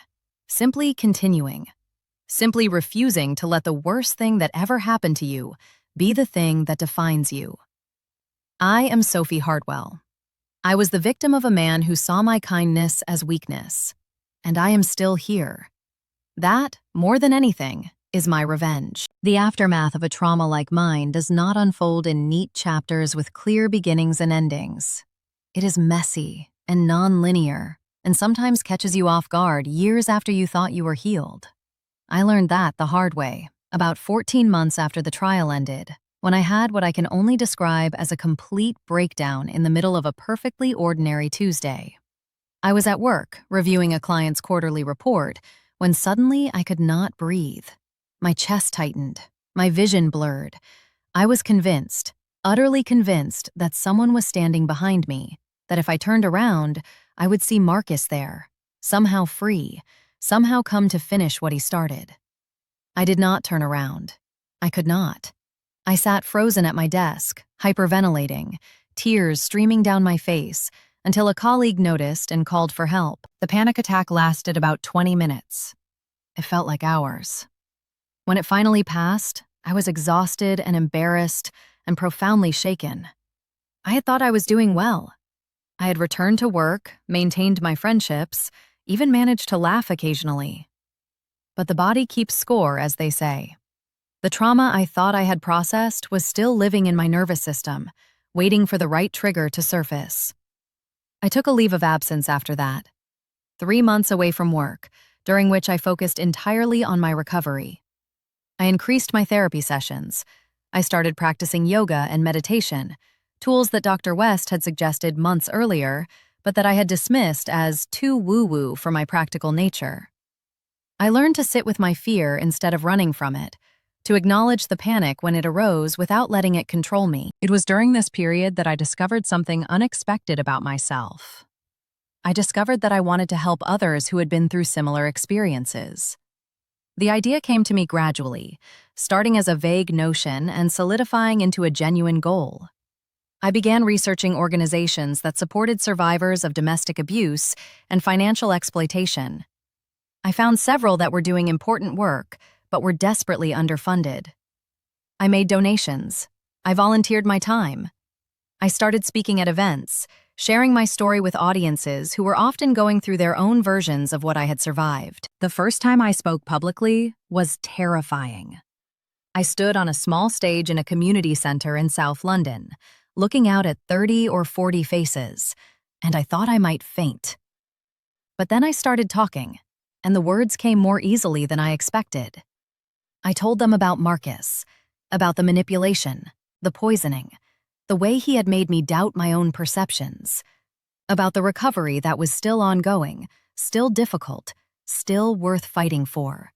A: simply continuing, simply refusing to let the worst thing that ever happened to you be the thing that defines you. I am Sophie Hartwell. I was the victim of a man who saw my kindness as weakness, and I am still here. That, more than anything, is my revenge. The aftermath of a trauma like mine does not unfold in neat chapters with clear beginnings and endings. It is messy and non-linear, and sometimes catches you off guard years after you thought you were healed. I learned that the hard way, about 14 months after the trial ended, when I had what I can only describe as a complete breakdown in the middle of a perfectly ordinary Tuesday. I was at work, reviewing a client's quarterly report, when suddenly I could not breathe. My chest tightened, my vision blurred. I was convinced, utterly convinced, that someone was standing behind me, that if I turned around, I would see Marcus there, somehow free, somehow come to finish what he started. I did not turn around. I could not. I sat frozen at my desk, hyperventilating, tears streaming down my face, until a colleague noticed and called for help. The panic attack lasted about 20 minutes. It felt like hours. When it finally passed, I was exhausted and embarrassed and profoundly shaken. I had thought I was doing well. I had returned to work, maintained my friendships, even managed to laugh occasionally. But the body keeps score, as they say. The trauma I thought I had processed was still living in my nervous system, waiting for the right trigger to surface. I took a leave of absence after that. 3 months away from work, during which I focused entirely on my recovery. I increased my therapy sessions. I started practicing yoga and meditation, tools that Dr. West had suggested months earlier, but that I had dismissed as too woo-woo for my practical nature. I learned to sit with my fear instead of running from it, to acknowledge the panic when it arose without letting it control me. It was during this period that I discovered something unexpected about myself. I discovered that I wanted to help others who had been through similar experiences. The idea came to me gradually, starting as a vague notion and solidifying into a genuine goal. I began researching organizations that supported survivors of domestic abuse and financial exploitation. I found several that were doing important work, but were desperately underfunded. I made donations. I volunteered my time. I started speaking at events, sharing my story with audiences who were often going through their own versions of what I had survived. The first time I spoke publicly was terrifying. I stood on a small stage in a community center in South London, looking out at 30 or 40 faces, and I thought I might faint. But then I started talking, and the words came more easily than I expected. I told them about Marcus, about the manipulation, the poisoning, the way he had made me doubt my own perceptions, about the recovery that was still ongoing, still difficult, still worth fighting for.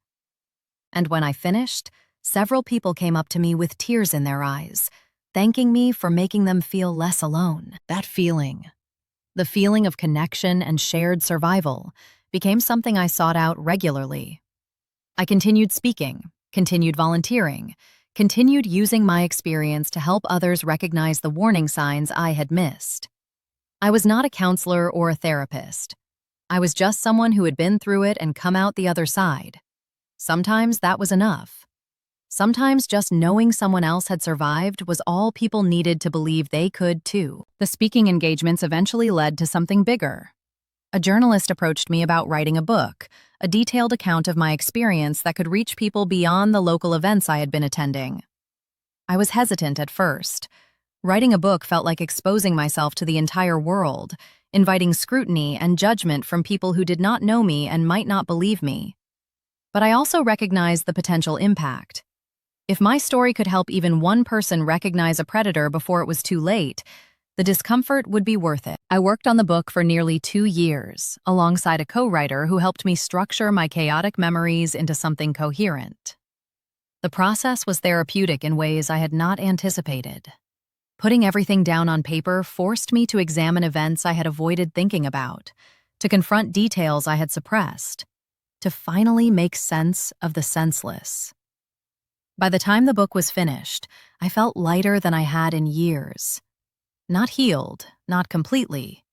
A: And when I finished, several people came up to me with tears in their eyes, thanking me for making them feel less alone. That feeling, the feeling of connection and shared survival, became something I sought out regularly. I continued speaking, continued volunteering, continued using my experience to help others recognize the warning signs I had missed. I was not a counselor or a therapist. I was just someone who had been through it and come out the other side. Sometimes that was enough. Sometimes just knowing someone else had survived was all people needed to believe they could too. The speaking engagements eventually led to something bigger. A journalist approached me about writing a book, a detailed account of my experience that could reach people beyond the local events I had been attending. I was hesitant at first. Writing a book felt like exposing myself to the entire world, inviting scrutiny and judgment from people who did not know me and might not believe me. But I also recognized the potential impact. If my story could help even one person recognize a predator before it was too late, the discomfort would be worth it. I worked on the book for nearly 2 years, alongside a co-writer who helped me structure my chaotic memories into something coherent. The process was therapeutic in ways I had not anticipated. Putting everything down on paper forced me to examine events I had avoided thinking about, to confront details I had suppressed, to finally make sense of the senseless. By the time the book was finished, I felt lighter than I had in years. Not healed, not completely,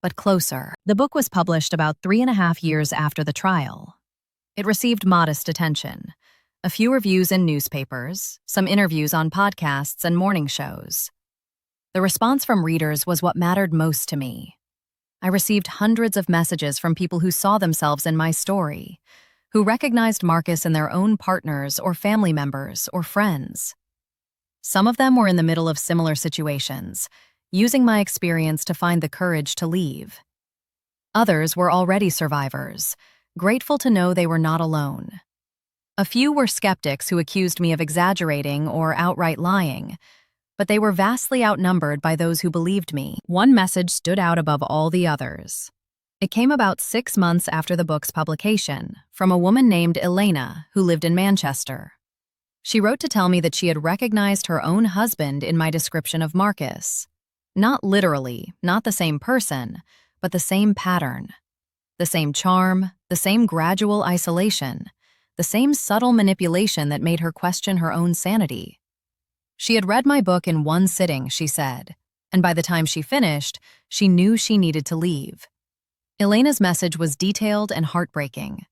A: but closer. The book was published about 3.5 years after the trial. It received modest attention, a few reviews in newspapers, some interviews on podcasts and morning shows. The response from readers was what mattered most to me. I received hundreds of messages from people who saw themselves in my story, who recognized Marcus in their own partners or family members or friends. Some of them were in the middle of similar situations, using my experience to find the courage to leave. Others were already survivors, grateful to know they were not alone. A few were skeptics who accused me of exaggerating or outright lying, but they were vastly outnumbered by those who believed me. One message stood out above all the others. It came about 6 months after the book's publication, from a woman named Elena who lived in Manchester. She wrote to tell me that she had recognized her own husband in my description of Marcus. Not literally, not the same person, but the same pattern. The same charm, the same gradual isolation, the same subtle manipulation that made her question her own sanity. She had read my book in one sitting, she said, and by the time she finished, she knew she needed to leave. Elena's message was detailed and heartbreaking.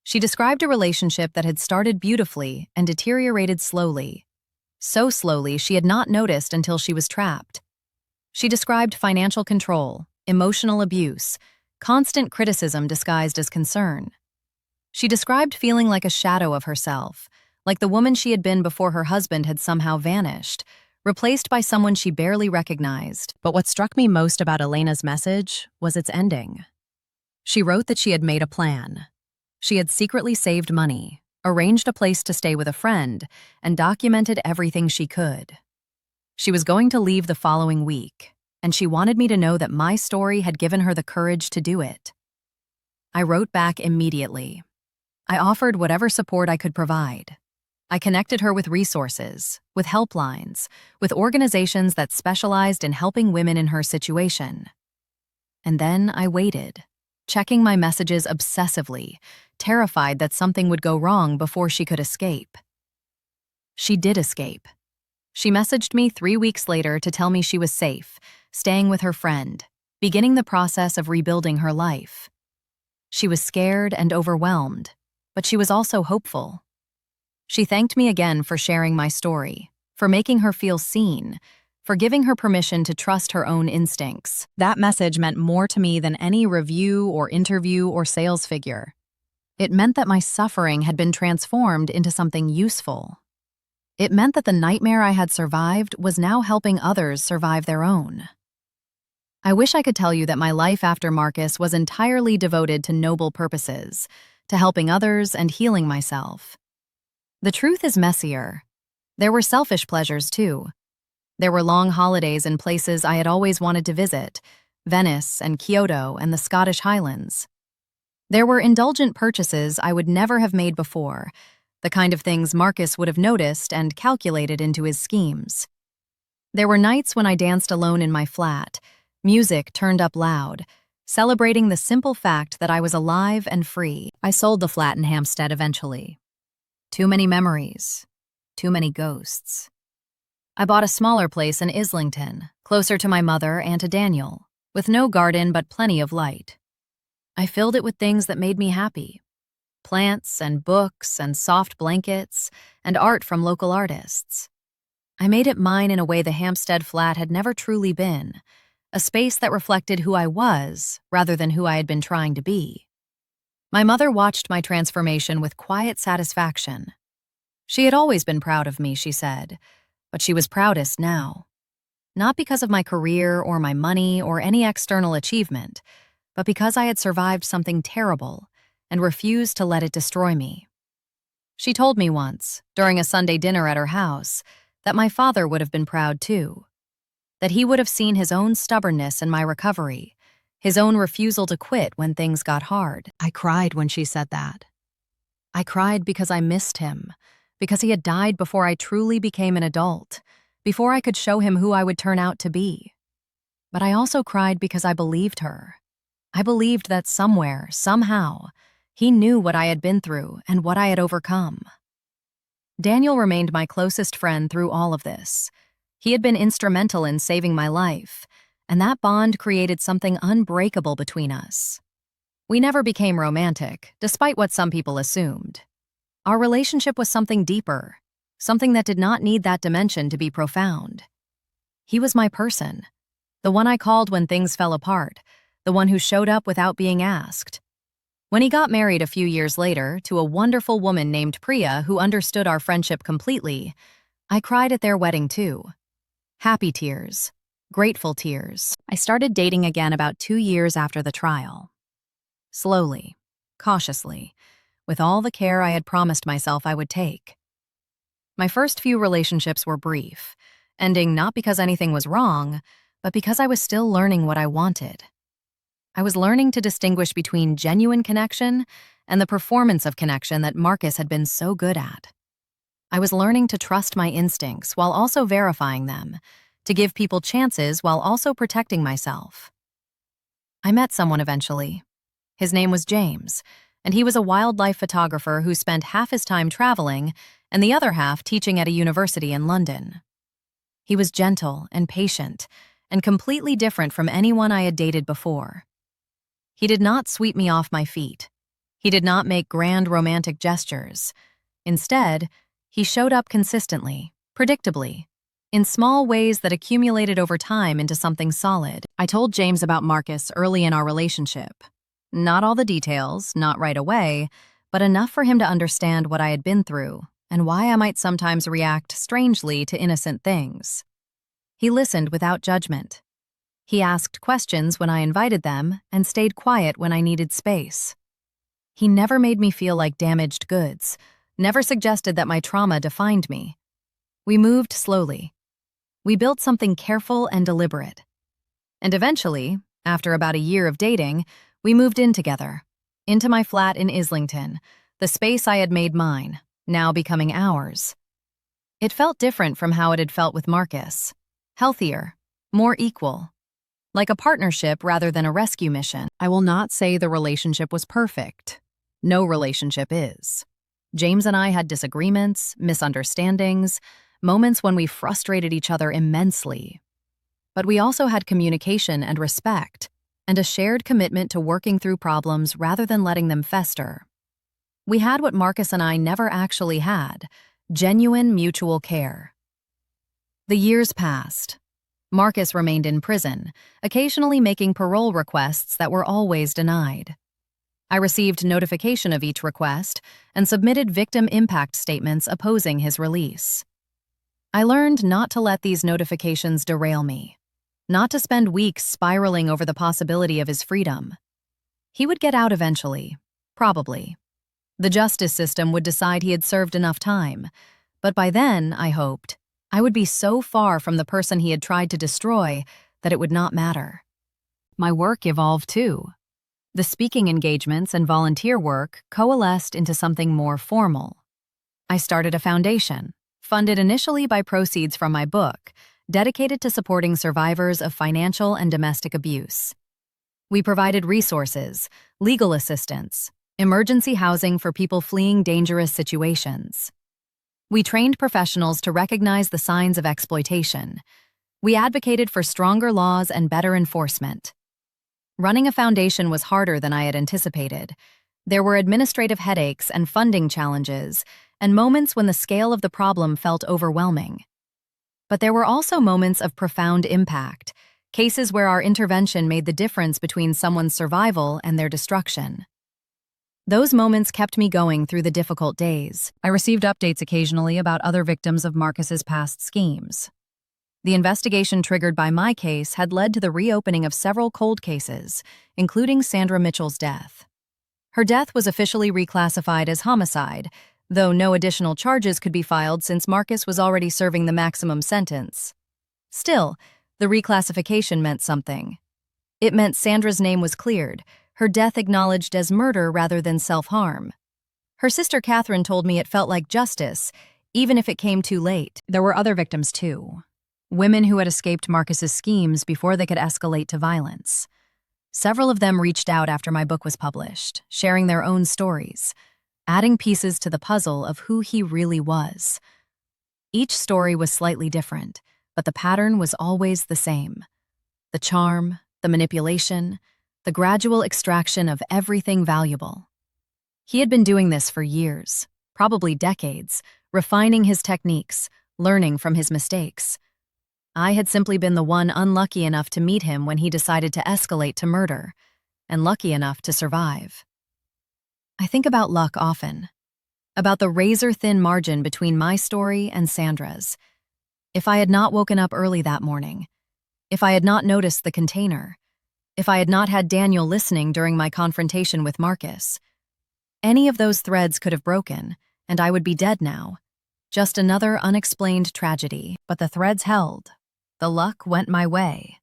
A: She described a relationship that had started beautifully and deteriorated slowly. So slowly she had not noticed until she was trapped. She described financial control, emotional abuse, constant criticism disguised as concern. She described feeling like a shadow of herself, like the woman she had been before her husband had somehow vanished, replaced by someone she barely recognized. But what struck me most about Elena's message was its ending. She wrote that she had made a plan. She had secretly saved money, arranged a place to stay with a friend, and documented everything she could. She was going to leave the following week, and she wanted me to know that my story had given her the courage to do it. I wrote back immediately. I offered whatever support I could provide. I connected her with resources, with helplines, with organizations that specialized in helping women in her situation. And then I waited, checking my messages obsessively, terrified that something would go wrong before she could escape. She did escape. She messaged me 3 weeks later to tell me she was safe, staying with her friend, beginning the process of rebuilding her life. She was scared and overwhelmed, but she was also hopeful. She thanked me again for sharing my story, for making her feel seen, for giving her permission to trust her own instincts. That message meant more to me than any review or interview or sales figure. It meant that my suffering had been transformed into something useful. It meant that the nightmare I had survived was now helping others survive their own. I wish I could tell you that my life after Marcus was entirely devoted to noble purposes, to helping others and healing myself. The truth is messier. There were selfish pleasures, too. There were long holidays in places I had always wanted to visit, Venice and Kyoto and the Scottish Highlands. There were indulgent purchases I would never have made before, the kind of things Marcus would have noticed and calculated into his schemes. There were nights when I danced alone in my flat, music turned up loud, celebrating the simple fact that I was alive and free. I sold the flat in Hampstead eventually. Too many memories, too many ghosts. I bought a smaller place in Islington, closer to my mother and to Daniel, with no garden but plenty of light. I filled it with things that made me happy. Plants and books and soft blankets and art from local artists. I made it mine in a way the Hampstead flat had never truly been, a space that reflected who I was rather than who I had been trying to be. My mother watched my transformation with quiet satisfaction. She had always been proud of me, she said, but she was proudest now. Not because of my career or my money or any external achievement, but because I had survived something terrible and refused to let it destroy me. She told me once, during a Sunday dinner at her house, that my father would have been proud too, that he would have seen his own stubbornness in my recovery, his own refusal to quit when things got hard. I cried when she said that. I cried because I missed him, because he had died before I truly became an adult, before I could show him who I would turn out to be. But I also cried because I believed her. I believed that somewhere, somehow, he knew what I had been through and what I had overcome. Daniel remained my closest friend through all of this. He had been instrumental in saving my life, and that bond created something unbreakable between us. We never became romantic, despite what some people assumed. Our relationship was something deeper, something that did not need that dimension to be profound. He was my person, the one I called when things fell apart, the one who showed up without being asked. When he got married a few years later to a wonderful woman named Priya who understood our friendship completely, I cried at their wedding too. Happy tears, grateful tears. I started dating again about 2 years after the trial. Slowly, cautiously, with all the care I had promised myself I would take. My first few relationships were brief, ending not because anything was wrong, but because I was still learning what I wanted. I was learning to distinguish between genuine connection and the performance of connection that Marcus had been so good at. I was learning to trust my instincts while also verifying them, to give people chances while also protecting myself. I met someone eventually. His name was James, and he was a wildlife photographer who spent half his time traveling and the other half teaching at a university in London. He was gentle and patient, and completely different from anyone I had dated before. He did not sweep me off my feet. He did not make grand romantic gestures. Instead, he showed up consistently, predictably, in small ways that accumulated over time into something solid. I told James about Marcus early in our relationship. Not all the details, not right away, but enough for him to understand what I had been through and why I might sometimes react strangely to innocent things. He listened without judgment. He asked questions when I invited them and stayed quiet when I needed space. He never made me feel like damaged goods, never suggested that my trauma defined me. We moved slowly. We built something careful and deliberate. And eventually, after about a year of dating, we moved in together, into my flat in Islington, the space I had made mine, now becoming ours. It felt different from how it had felt with Marcus. Healthier, more equal. Like a partnership rather than a rescue mission. I will not say the relationship was perfect. No relationship is. James and I had disagreements, misunderstandings, moments when we frustrated each other immensely. But we also had communication and respect, and a shared commitment to working through problems rather than letting them fester. We had what Marcus and I never actually had: genuine mutual care. The years passed. Marcus remained in prison, occasionally making parole requests that were always denied. I received notification of each request and submitted victim impact statements opposing his release. I learned not to let these notifications derail me, not to spend weeks spiraling over the possibility of his freedom. He would get out eventually, probably. The justice system would decide he had served enough time, but by then, I hoped, I would be so far from the person he had tried to destroy that it would not matter. My work evolved too. The speaking engagements and volunteer work coalesced into something more formal. I started a foundation, funded initially by proceeds from my book, dedicated to supporting survivors of financial and domestic abuse. We provided resources, legal assistance, emergency housing for people fleeing dangerous situations. We trained professionals to recognize the signs of exploitation. We advocated for stronger laws and better enforcement. Running a foundation was harder than I had anticipated. There were administrative headaches and funding challenges, and moments when the scale of the problem felt overwhelming. But there were also moments of profound impact, cases where our intervention made the difference between someone's survival and their destruction. Those moments kept me going through the difficult days. I received updates occasionally about other victims of Marcus's past schemes. The investigation triggered by my case had led to the reopening of several cold cases, including Sandra Mitchell's death. Her death was officially reclassified as homicide, though no additional charges could be filed since Marcus was already serving the maximum sentence. Still, the reclassification meant something. It meant Sandra's name was cleared, her death acknowledged as murder rather than self-harm. Her sister Catherine told me it felt like justice, even if it came too late. There were other victims too. Women who had escaped Marcus's schemes before they could escalate to violence. Several of them reached out after my book was published, sharing their own stories, adding pieces to the puzzle of who he really was. Each story was slightly different, but the pattern was always the same. The charm, the manipulation, the gradual extraction of everything valuable. He had been doing this for years, probably decades, refining his techniques, learning from his mistakes. I had simply been the one unlucky enough to meet him when he decided to escalate to murder, and lucky enough to survive. I think about luck often, about the razor-thin margin between my story and Sandra's. If I had not woken up early that morning, if I had not noticed the container, if I had not had Daniel listening during my confrontation with Marcus, any of those threads could have broken, and I would be dead now. Just another unexplained tragedy, but the threads held. The luck went my way.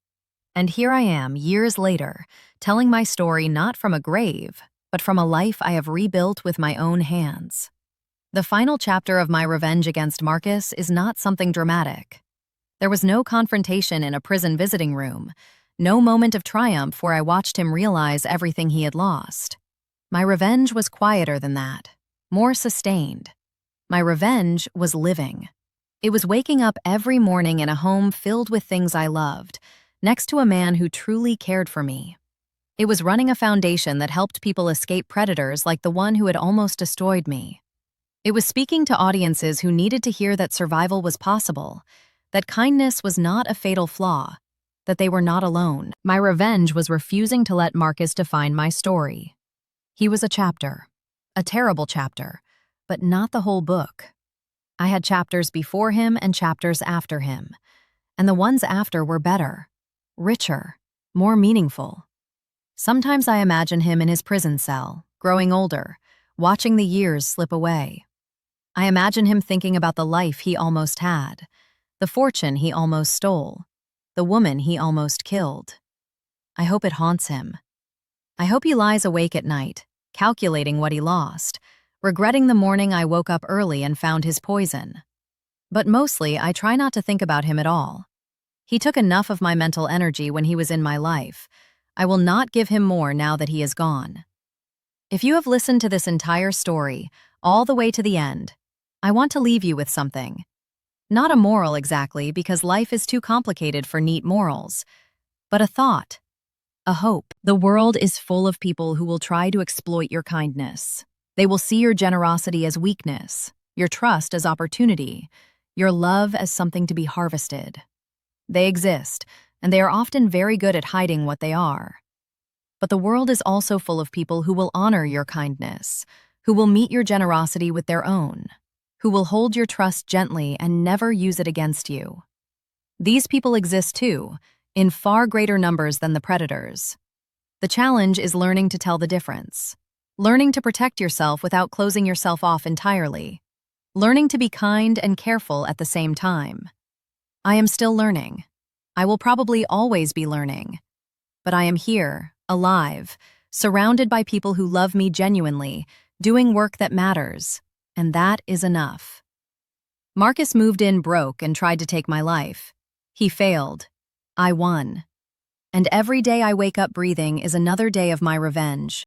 A: And here I am, years later, telling my story not from a grave, but from a life I have rebuilt with my own hands. The final chapter of my revenge against Marcus is not something dramatic. There was no confrontation in a prison visiting room, no moment of triumph where I watched him realize everything he had lost. My revenge was quieter than that, more sustained. My revenge was living. It was waking up every morning in a home filled with things I loved, next to a man who truly cared for me. It was running a foundation that helped people escape predators like the one who had almost destroyed me. It was speaking to audiences who needed to hear that survival was possible, that kindness was not a fatal flaw, that they were not alone. My revenge was refusing to let Marcus define my story. He was a chapter, a terrible chapter, but not the whole book. I had chapters before him and chapters after him, and the ones after were better, richer, more meaningful. Sometimes I imagine him in his prison cell, growing older, watching the years slip away. I imagine him thinking about the life he almost had, the fortune he almost stole, the woman he almost killed. I hope it haunts him. I hope he lies awake at night, calculating what he lost, regretting the morning I woke up early and found his poison. But mostly, I try not to think about him at all. He took enough of my mental energy when he was in my life. I will not give him more now that he is gone. If you have listened to this entire story, all the way to the end, I want to leave you with something. Not a moral exactly, because life is too complicated for neat morals, but a thought, a hope. The world is full of people who will try to exploit your kindness. They will see your generosity as weakness, your trust as opportunity, your love as something to be harvested. They exist, and they are often very good at hiding what they are. But the world is also full of people who will honor your kindness, who will meet your generosity with their own, who will hold your trust gently and never use it against you. These people exist too, in far greater numbers than the predators. The challenge is learning to tell the difference, learning to protect yourself without closing yourself off entirely, learning to be kind and careful at the same time. I am still learning. I will probably always be learning. But I am here, alive, surrounded by people who love me genuinely, doing work that matters, and that is enough. Marcus moved in broke and tried to take my life. He failed. I won. And every day I wake up breathing is another day of my revenge.